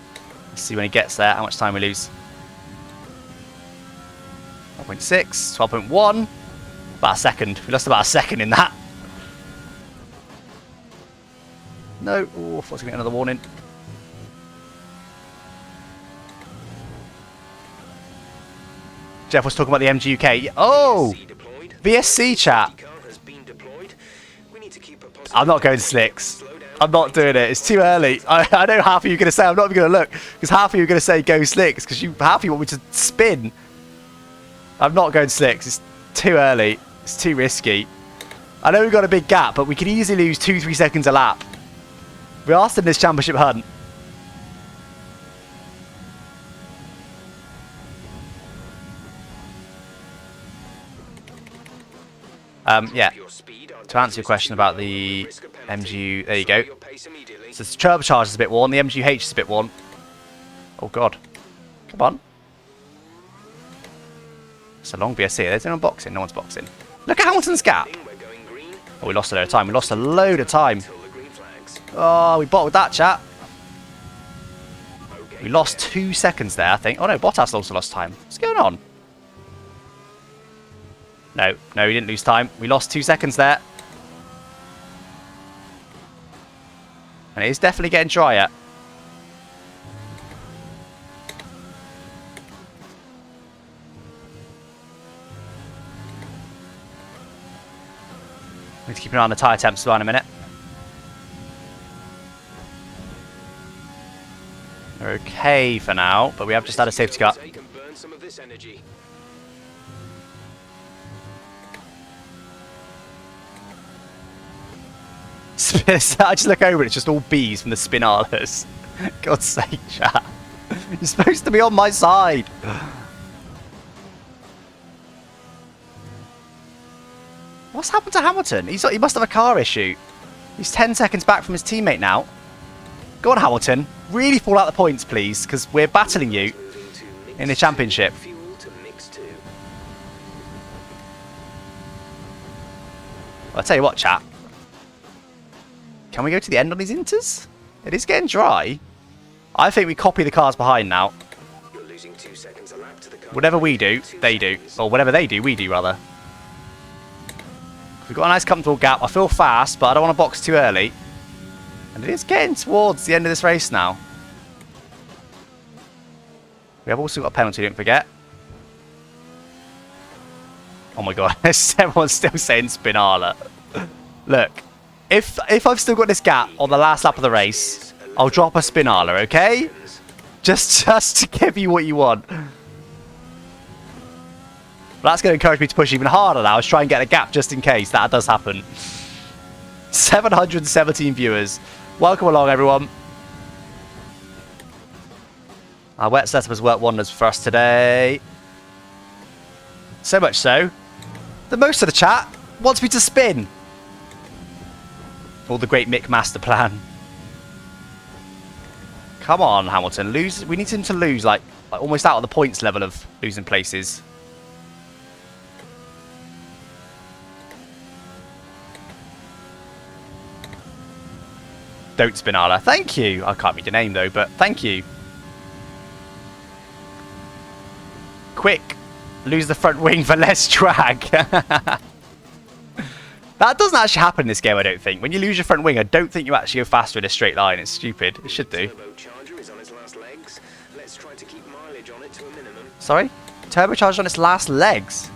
Let's see when he gets there how much time we lose. 12.6, 12.1. About a second. We lost about a second in that. No. Oh, I thought I was going to get another warning. Jeff was talking about the MGUK. Oh! VSC chat. I'm not going slicks. I'm not doing it. It's too early. I know half of you are going to say, I'm not even going to look. Because half of you are going to say go slicks. Because half of you want me to spin. I'm not going slicks. It's too early. It's too risky. I know we've got a big gap, but we could easily lose 2-3 seconds a lap. We are still in this championship hunt. Yeah, to answer your question about the MGU, there you go. So the turbocharger is a bit worn, the MGUH is a bit worn. Oh god. Come on. It's a long VSC, there's no one boxing, no one's boxing. Look at Hamilton's gap. Oh, we lost a load of time, we lost a load of time. Oh, we bottled that, chat. We lost 2 seconds there, I think. Oh no, Bottas also lost time. What's going on? No, we didn't lose time. We lost 2 seconds there. And it is definitely getting drier. Need to keep an eye on the tyre temps as well in a minute. We're okay for now, but we have just had a safety car. I just look over and it's just all bees from the Spinalas. God's sake, chat. You're supposed to be on my side. What's happened to Hamilton? He must have a car issue. He's 10 seconds back from his teammate now. Go on, Hamilton. Really fall out the points, please, because we're battling you in the championship. Well, I'll tell you what, chat. Can we go to the end on these inters? It is getting dry. I think we copy the cars behind now. You're losing 2 seconds a lap to the car. Whatever we do, they do. Or whatever they do, we do, rather. We've got a nice comfortable gap. I feel fast, but I don't want to box too early. And it is getting towards the end of this race now. We have also got a penalty, don't forget. Oh my god, everyone's still saying Spinala. Look, if I've still got this gap on the last lap of the race, I'll drop a Spinala, okay? Just to give you what you want. But that's going to encourage me to push even harder now. Let's try and get a gap just in case that does happen. 717 viewers. Welcome along, everyone. Our wet setup has worked wonders for us today. So much so that most of the chat wants me to spin. All the great Mick master plan. Come on, Hamilton. Lose. We need him to lose, like almost out of the points level of losing places. Don't Spinala. Thank you. I can't read your name though, but thank you. Quick. Lose the front wing for less drag. That doesn't actually happen in this game, I don't think. When you lose your front wing, I don't think you actually go faster in a straight line. It's stupid. It should do. Turbocharger is on its last legs. Let's try to keep mileage on it to a minimum. Sorry? Turbocharged on its last legs?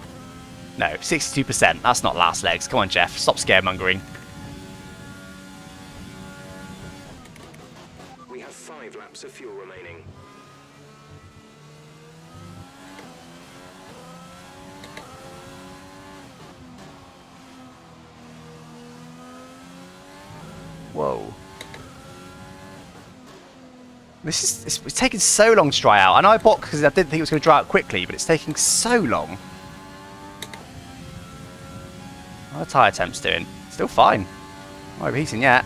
No, 62%. That's not last legs. Come on, Jeff. Stop scaremongering. We have 5 laps of fuel remaining. Whoa. This is it's taking so long to dry out. I know I boxed because I didn't think it was going to dry out quickly, but it's taking so long. How are the tyre temps doing? Still fine. Not overheating yet.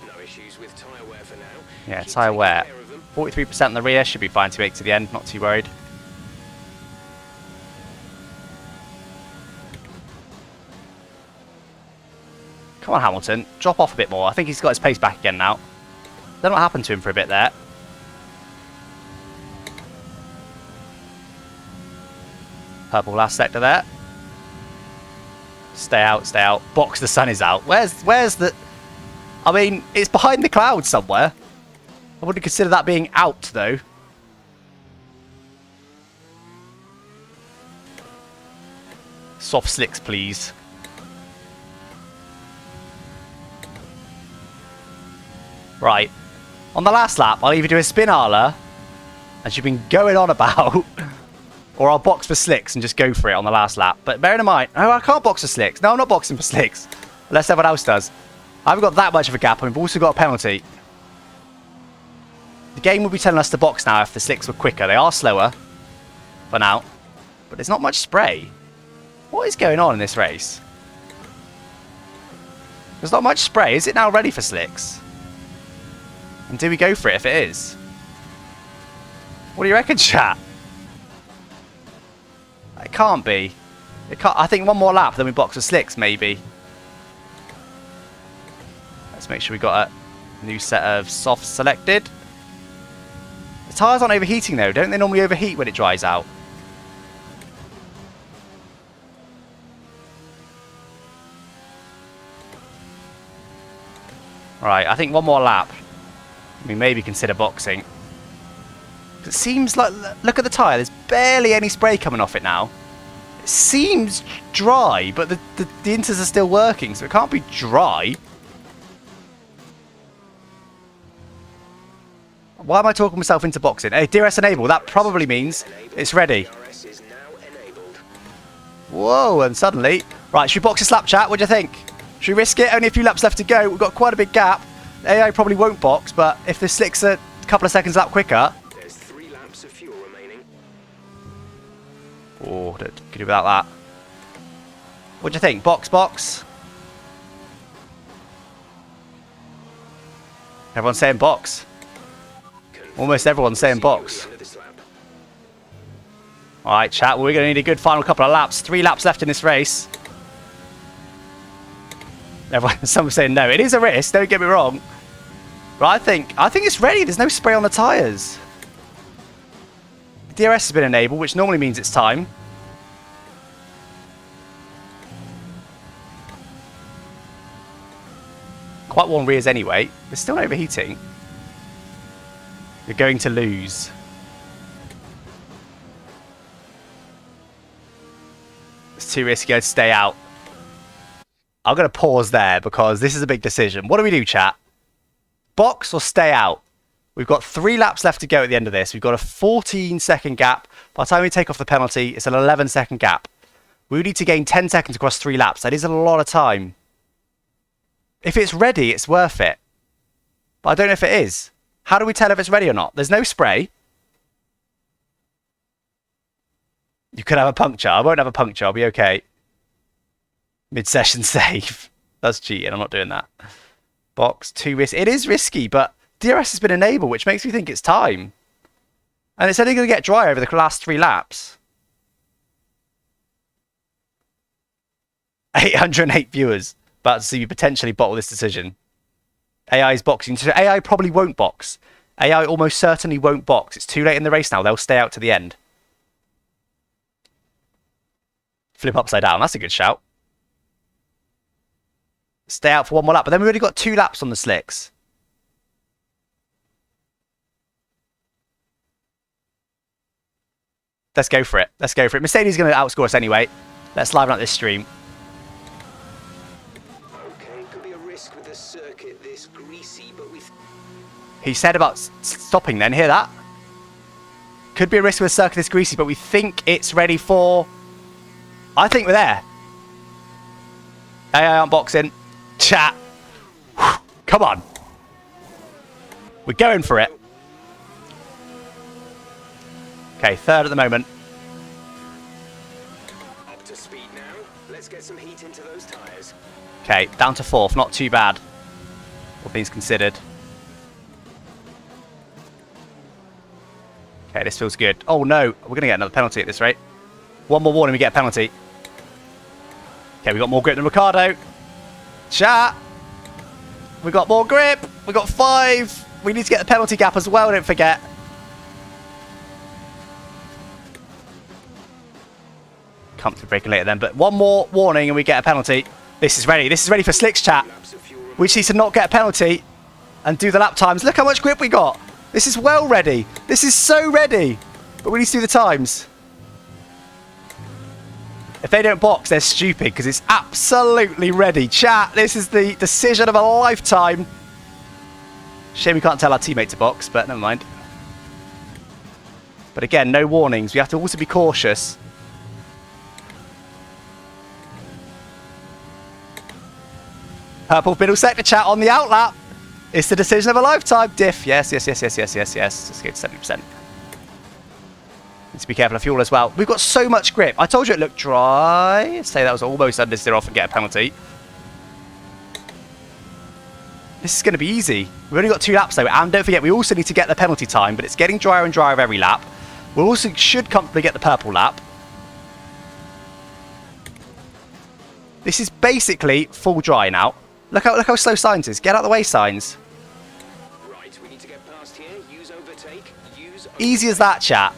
No issues with tyre wear for now. Yeah, Keep tyre taking wear. care of them. 43% in the rear, should be fine to make to the end, not too worried. Come on, Hamilton. Drop off a bit more. I think he's got his pace back again now. Don't know what happened to him for a bit there. Purple last sector there. Stay out, stay out. Box the sun is out. Where's the... I mean, it's behind the clouds somewhere. I wouldn't consider that being out, though. Soft slicks, please. Right. On the last lap, I'll either do a Spinala, as you've been going on about, or I'll box for slicks and just go for it on the last lap. But bearing in mind, oh, I can't box for slicks. No, I'm not boxing for slicks. Unless everyone else does. I haven't got that much of a gap, and we've also got a penalty. The game will be telling us to box now if the slicks were quicker. They are slower for now. But there's not much spray. What is going on in this race? There's not much spray. Is it now ready for slicks? And do we go for it if it is? What do you reckon, chat? It can't be. It can't. I think one more lap, then we box for slicks, maybe. Let's make sure we got a new set of softs selected. The tyres aren't overheating though. Don't they normally overheat when it dries out? Right, I think one more lap. We maybe consider boxing. It seems like, look at the tyre, there's barely any spray coming off it now. It seems dry, but the inters are still working, so it can't be dry. Why am I talking myself into boxing? Hey, DRS enable. That probably means it's ready. DRS is now enabled. Whoa, and suddenly... Right, should we box this lap, chat? What do you think? Should we risk it? Only a few laps left to go. We've got quite a big gap. AI probably won't box, but if the slicks are a couple of seconds lap quicker... There's 3 laps of fuel remaining. Oh, could do without that. What do you think? Box, box? Everyone's saying box. Almost everyone's saying box. Alright, chat. Well, we're going to need a good final couple of laps. 3 laps left in this race. Someone's saying no. It is a risk, don't get me wrong. But I think it's ready. There's no spray on the tyres. DRS has been enabled, which normally means it's time. Quite warm rears anyway. They're still overheating. You're going to lose. It's too risky to stay out. I'm going to pause there because this is a big decision. What do we do, chat? Box or stay out? We've got 3 laps left to go at the end of this. We've got a 14-second gap. By the time we take off the penalty, it's an 11-second gap. We need to gain 10 seconds across 3 laps. That is a lot of time. If it's ready, it's worth it. But I don't know if it is. How do we tell if it's ready or not? There's no spray. You could have a puncture. I won't have a puncture. I'll be okay. Mid-session save. That's cheating. I'm not doing that. Box, 2 risky. It is risky, but DRS has been enabled, which makes me think it's time. And it's only going to get dry over the last 3 laps. 808 viewers about to see you potentially bottle this decision. AI is boxing. So AI probably won't box. AI almost certainly won't box. It's too late in the race now. They'll stay out to the end. Flip upside down. That's a good shout. Stay out for 1 more lap. But then we've already got 2 laps on the slicks. Let's go for it. Let's go for it. Mercedes is going to outscore us anyway. Let's liven up this stream. Okay, could be a risk with the circuit this greasy, but we... He said about stopping then. Hear that? Could be a risk with a circuit this greasy, but we think it's ready for... I think we're there. AI unboxing. Chat. Whew. Come on. We're going for it. Okay, 3rd at the moment. Up to speed now. Let's get some heat into those tyres. Okay, down to 4th. Not too bad. All things considered. Okay, this feels good. Oh no, we're going to get another penalty at this rate. 1 more warning, we get a penalty. Okay, we got more grip than Ricardo. Chat. We got more grip. We got 5. We need to get the penalty gap as well, don't forget. Comfortably braking later then, but 1 more warning and we get a penalty. This is ready. This is ready for slicks, chat. We just need to not get a penalty and do the lap times. Look how much grip we got. This is well ready. This is so ready. But we need to do the times. If they don't box, they're stupid because it's absolutely ready. Chat, this is the decision of a lifetime. Shame we can't tell our teammate to box, but never mind. But again, no warnings. We have to also be cautious. Purple middle sector, chat, on the outlap. It's the decision of a lifetime. Diff, yes, yes, yes, yes, yes, yes, yes. Let's get to 70%. Need to be careful of fuel as well. We've got so much grip. I told you it looked dry. Say that was almost understeer off and get a penalty. This is going to be easy. We've only got 2 laps though. And don't forget, we also need to get the penalty time, but it's getting drier and drier every lap. We also should comfortably get the purple lap. This is basically full dry now. Look how slow Signs is. Get out of the way, Signs. Right, we need to get past here. Use overtake. Easy as that, chat.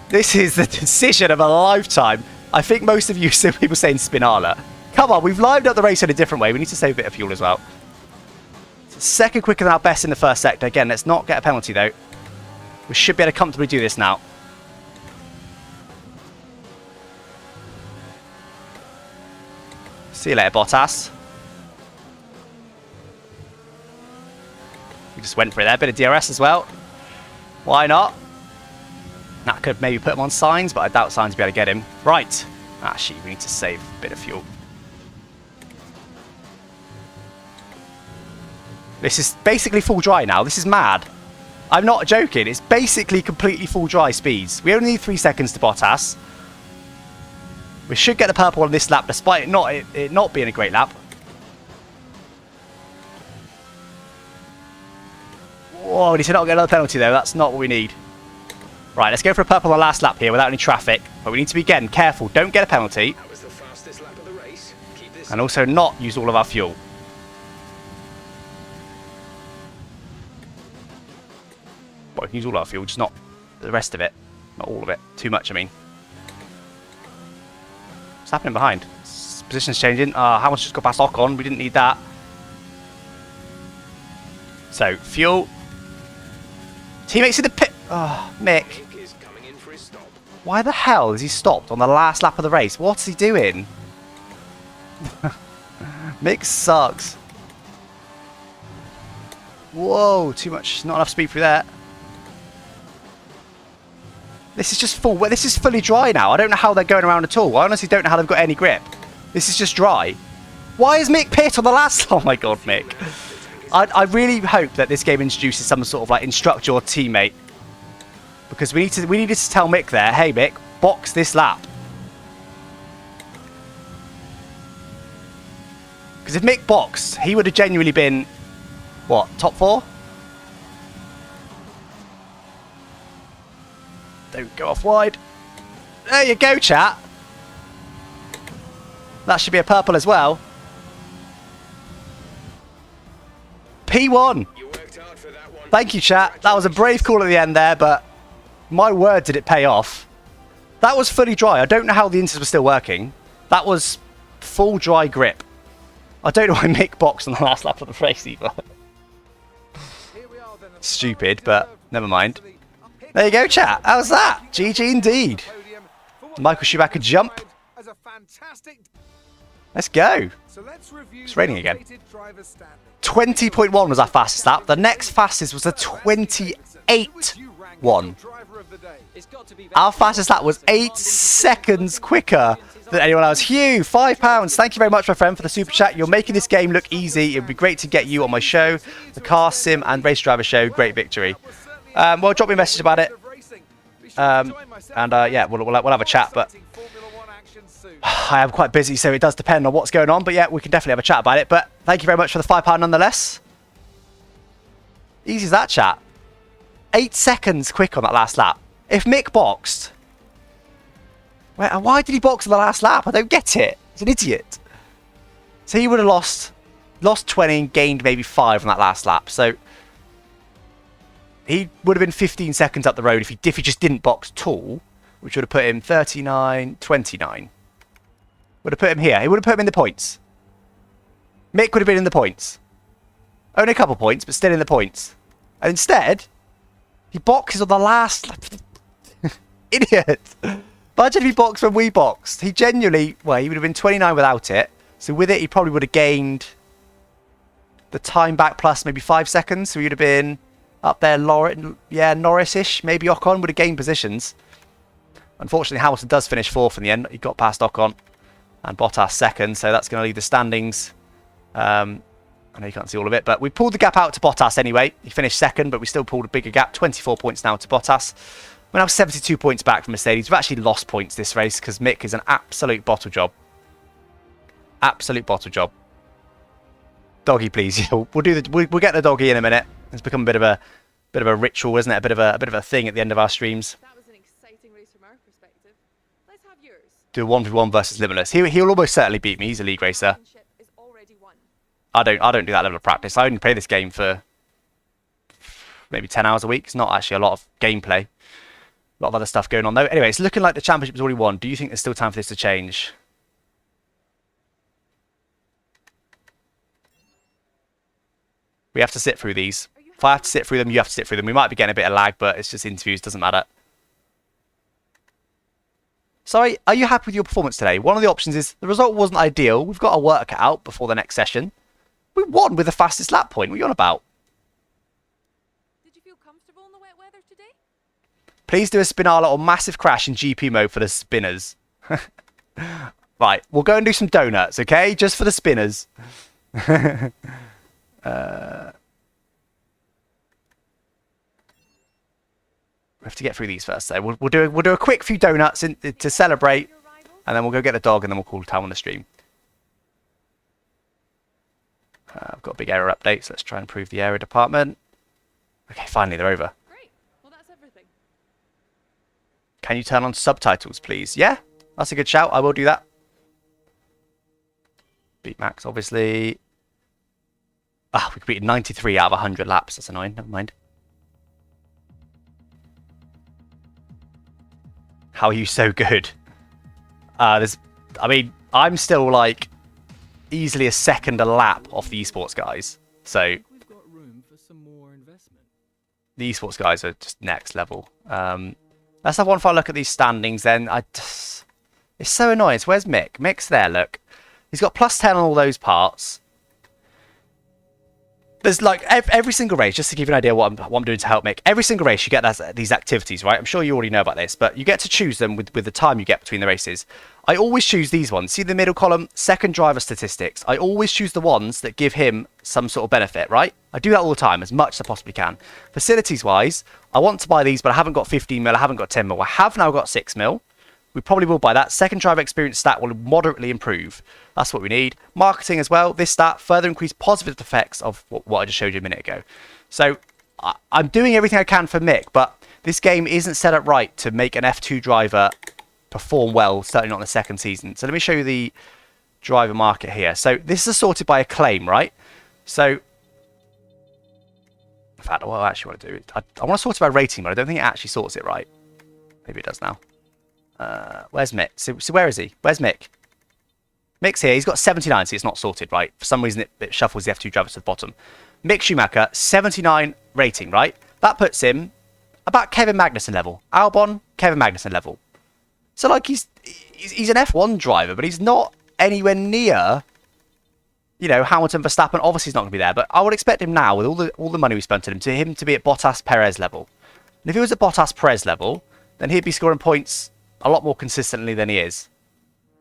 This is the decision of a lifetime. I think most of you see people saying Spinala. Come on, we've lined up the race in a different way. We need to save a bit of fuel as well. Second quicker than our best in the first sector. Again, let's not get a penalty though. We should be able to comfortably do this now. See you later, Bottas. We just went for it there. Bit of DRS as well. Why not? That could maybe put him on signs, but I doubt signs will be able to get him. Right. Actually, we need to save a bit of fuel. This is basically full dry now. This is mad. I'm not joking. It's basically completely full dry speeds. We only need 3 seconds to Bottas. We should get the purple on this lap, despite it not being a great lap. Whoa, we need to not get another penalty though. That's not what we need. Right, let's go for a purple on the last lap here without any traffic. But we need to be, again, careful. Don't get a penalty. That was the fastest lap of the race. Keep this. And also not use all of our fuel. Well, we can use all our fuel, just not the rest of it. Not all of it. Too much, I mean. What's happening behind? Position's changing. Hamilton's just got past Ocon. We didn't need that. So, fuel. Teammates in the pit. Oh, Mick. Mick is coming in for his stop. Why the hell has he stopped on the last lap of the race? What's he doing? Mick sucks. Whoa, too much. Not enough speed through that. This is just full. This is fully dry now. I don't know how they're going around at all. I honestly don't know how they've got any grip. This is just dry. Why is Mick pit on the last? Oh my god, Mick. I really hope that this game introduces some sort of like instructor or teammate, because we needed to tell Mick there, hey Mick, box this lap. Because if Mick boxed, he would have genuinely been what, top 4? Don't go off wide. There you go, chat. That should be a purple as well. P1. You worked hard for that one. Thank you, chat. That was a brave call at the end there, but my word, did it pay off. That was fully dry. I don't know how the inters were still working. That was full dry grip. I don't know why Mick boxed on the last lap of the race either. Stupid, but never mind. There you go, chat. How's that? GG indeed. Michael Schumacher jump. Let's go. It's raining again. 20.1 was our fastest lap. The next fastest was a 28.1. Our fastest lap was 8 seconds quicker than anyone else. Hugh, £5. Thank you very much, my friend, for the super chat. You're making this game look easy. It would be great to get you on my show, the Car Sim and Race Driver Show. Great victory. Well, drop me a message about it. Yeah, we'll have a chat, but I am quite busy, so it does depend on what's going on. But yeah, we can definitely have a chat about it. But thank you very much for the £5 nonetheless. Easy as that, chat. 8 seconds quick on that last lap. If Mick boxed... Why did he box on the last lap? I don't get it. He's an idiot. So he would have lost 20 and gained maybe 5 on that last lap. So he would have been 15 seconds up the road if he just didn't box at all, which would have put him 39, 29. Would have put him here. He would have put him in the points. Mick would have been in the points. Only a couple points, but still in the points. And instead, he boxes on the last... Idiot. Imagine if he boxed when we boxed. He genuinely... Well, he would have been 29 without it. So with it, he probably would have gained the time back plus maybe 5 seconds. So he would have been up there, Norris-ish. Maybe Ocon would have gained positions. Unfortunately, Hamilton does finish 4th in the end. He got past Ocon. And Bottas 2nd. So that's going to leave the standings... I know you can't see all of it, but we pulled the gap out to Bottas anyway. He finished 2nd, but we still pulled a bigger gap. 24 points now to Bottas. We're now 72 points back from Mercedes. We've actually lost points this race because Mick is an absolute bottle job. Absolute bottle job. Doggy, please. We'll get the doggy in a minute. It's become a bit of a ritual, isn't it? A bit of a thing at the end of our streams. That was an exciting race from our perspective. Let's have yours. Do a 1v1 versus Limitless. He'll almost certainly beat me. He's a league racer. I don't do that level of practice. I only play this game for maybe 10 hours a week. It's not actually a lot of gameplay. A lot of other stuff going on though. Anyway, it's looking like the championship is already won. Do you think there's still time for this to change? We have to sit through these. If I have to sit through them, you have to sit through them. We might be getting a bit of lag, but it's just interviews. Doesn't matter. Sorry, are you happy with your performance today? One of the options is the result wasn't ideal. We've got to work it out before the next session. We won with the fastest lap point. What are you on about? Did you feel comfortable in the wet weather today? Please do a Spinala or massive crash in GP mode for the spinners. Right, we'll go and do some donuts, okay? Just for the spinners. We have to get through these first, though. We'll do a quick few donuts to celebrate, and then we'll go get the dog, and then we'll call town on the stream. I've got a big error update, so let's try and improve the error department. Okay, finally they're over. Great. Well, that's everything. Can you turn on subtitles, please? Yeah, that's a good shout. I will do that. Beat max, obviously. Ah, we completed 93 out of 100 laps. That's annoying. Never mind. How are you so good? I mean, I'm still like easily a second a lap off the esports guys. So We've got room for some more investment. the esports guys are just next level. Let's have one final look at these standings then. It's so annoying. So where's Mick? Mick's there, look. He's got plus 10 on all those parts. There's like every single race, just to give you an idea what I'm doing to help Mick. Every single race you get these activities, right? I'm sure you already know about this, but you get to choose them with the time you get between the races. I always choose these ones. See the middle column, second driver statistics. I always choose the ones that give him some sort of benefit, right? I do that all the time, as much as I possibly can. Facilities wise, I want to buy these, but I haven't got 15 mil, I haven't got 10 mil. I have now got 6 mil. We probably will buy that. Second driver experience stat will moderately improve. That's what we need. Marketing as well. This stat further increase positive effects of what I just showed you a minute ago. So I'm doing everything I can for Mick, but this game isn't set up right to make an F2 driver perform well, certainly not in the second season. So let me show you the driver market here. So this is sorted by acclaim, right? So in fact, what I actually want to do, I want to sort it by rating, but I don't think it actually sorts it right. Maybe it does now. Where's Mick? So where is he? Where's Mick? Mick's here. He's got 79, so it's not sorted, right? For some reason, it shuffles the F2 drivers to the bottom. Mick Schumacher, 79 rating, right? That puts him about Kevin Magnussen level. Albon, Kevin Magnussen level. So, like, he's an F1 driver, but he's not anywhere near, you know, Hamilton, Verstappen. Obviously, he's not going to be there, but I would expect him now, with all the money we spent on him to be at Bottas, Perez level. And if he was at Bottas, Perez level, then he'd be scoring points a lot more consistently than he is.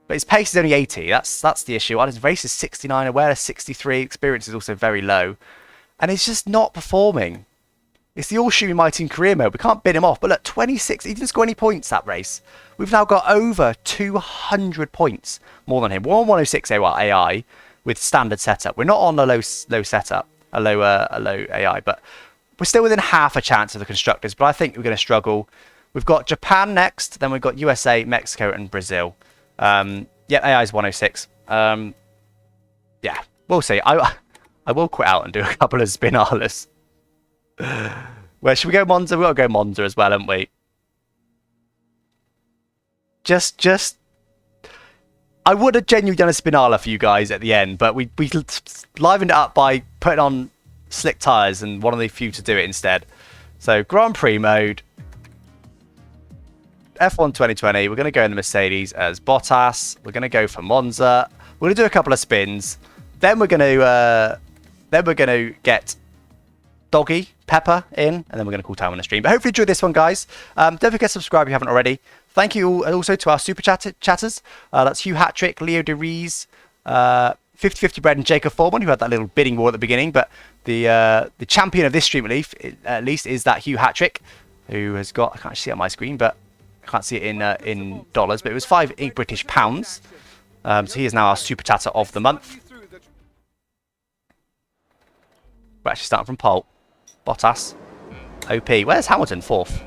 But his pace is only 80. That's the issue. His race is 69, awareness 63, experience is also very low. And he's just not performing. It's the All Schumi My Team career mode. We can't bin him off. But look, 26. He didn't score any points that race. We've now got over 200 points more than him. We're on 106 AI with standard setup. We're not on a low setup, a low AI, but we're still within half a chance of the constructors. But I think we're going to struggle. We've got Japan next, then we've got USA, Mexico, and Brazil. Yeah, AI is 106. Yeah, we'll see. I will quit out and do a couple of spinalas. Where should we go, Monza? We've got to go Monza as well, haven't we? Just... I would have genuinely done a spinala for you guys at the end, but we livened it up by putting on slick tyres and one of the few to do it instead. So, Grand Prix mode. F1 2020, we're going to go in the Mercedes as Bottas. We're going to go for Monza. We're going to do a couple of spins. Then we're going to get Doggy Pepper in, and then we're going to call time on the stream. But hopefully you enjoyed this one, guys. Don't forget to subscribe if you haven't already. Thank you also to our super chatters. That's Hugh Hattrick, Leo DeRees, 50/50 Bread, and Jacob Foreman, who had that little bidding war at the beginning. But the champion of this stream, at least, is that Hugh Hattrick, who has got, I can't see it on my screen, but I can't see it in dollars, but it was £5 British pounds. So he is now our super chatter of the month. We're actually starting from pole. Bottas. OP. Where's Hamilton? 4th.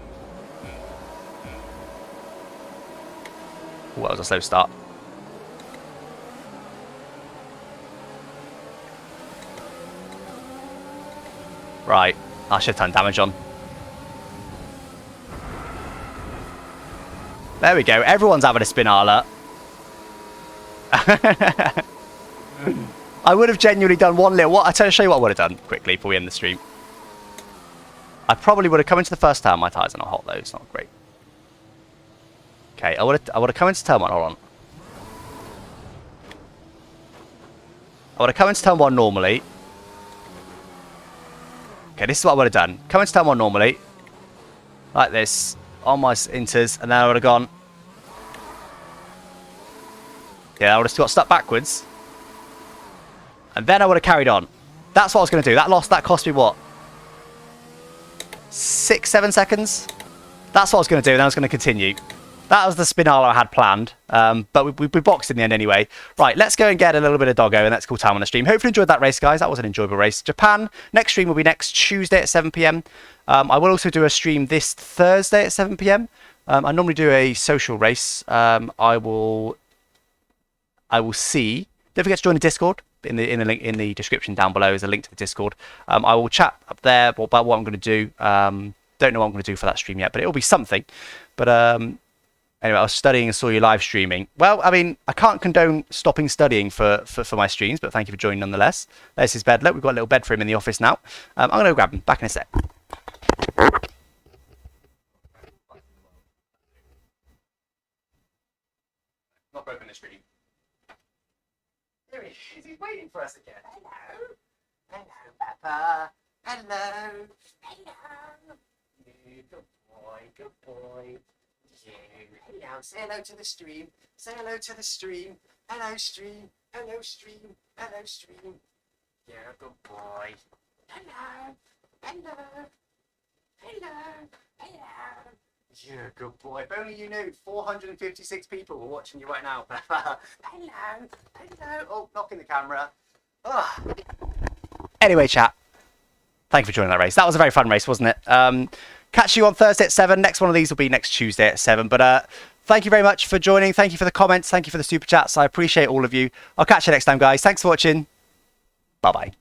Ooh, that was a slow start. Right. I should have turned damage on. There we go. Everyone's having a spinala. I would have genuinely done one little... I'll show you what I would have done quickly before we end the stream. I probably would have come into the first turn. My tyres are not hot though. It's not great. Okay, I would have come into turn 1. Hold on. I would have come into turn 1 normally. Okay, this is what I would have done. Come into turn 1 normally. Like this. on my inters, and then I would have gone. Yeah, I would have got stuck backwards. And then I would have carried on. That's what I was going to do. That cost me what? 6-7 seconds? That's what I was going to do, and I was going to continue. That was the spinala I had planned, but we boxed in the end anyway. Right, let's go and get a little bit of doggo, and let's call time on the stream. Hopefully you enjoyed that race, guys. That was an enjoyable race. Japan, next stream will be next Tuesday at 7 PM. I will also do a stream this Thursday at 7 PM. I normally do a social race. I will see. Don't forget to join the Discord. In the link in the description down below is a link to the Discord. I will chat up there about what I'm going to do. Don't know what I'm going to do for that stream yet, but it will be something. But anyway, I was studying and saw you live streaming. Well, I mean, I can't condone stopping studying for my streams, but thank you for joining nonetheless. There's his bed. Look, we've got a little bed for him in the office now. I'm going to go grab him. Back in a sec. Not broken the stream. There he is. He's waiting for us again. Hello. Hello, Peppa. Hello. Hello. You, good boy. Good boy. You. Hello. Say hello to the stream. Say hello to the stream. Hello, stream. Hello, stream. Hello, stream. You're a good boy. Hello. Hello. Hello. Hello. You're a good boy. If only you knew, 456 people were watching you right now. Hello. Hello. Oh, knocking the camera. Oh. Anyway, chat. Thank you for joining that race. That was a very fun race, wasn't it? Catch you on Thursday at 7. Next one of these will be next Tuesday at 7. But thank you very much for joining. Thank you for the comments. Thank you for the super chats. I appreciate all of you. I'll catch you next time, guys. Thanks for watching. Bye-bye.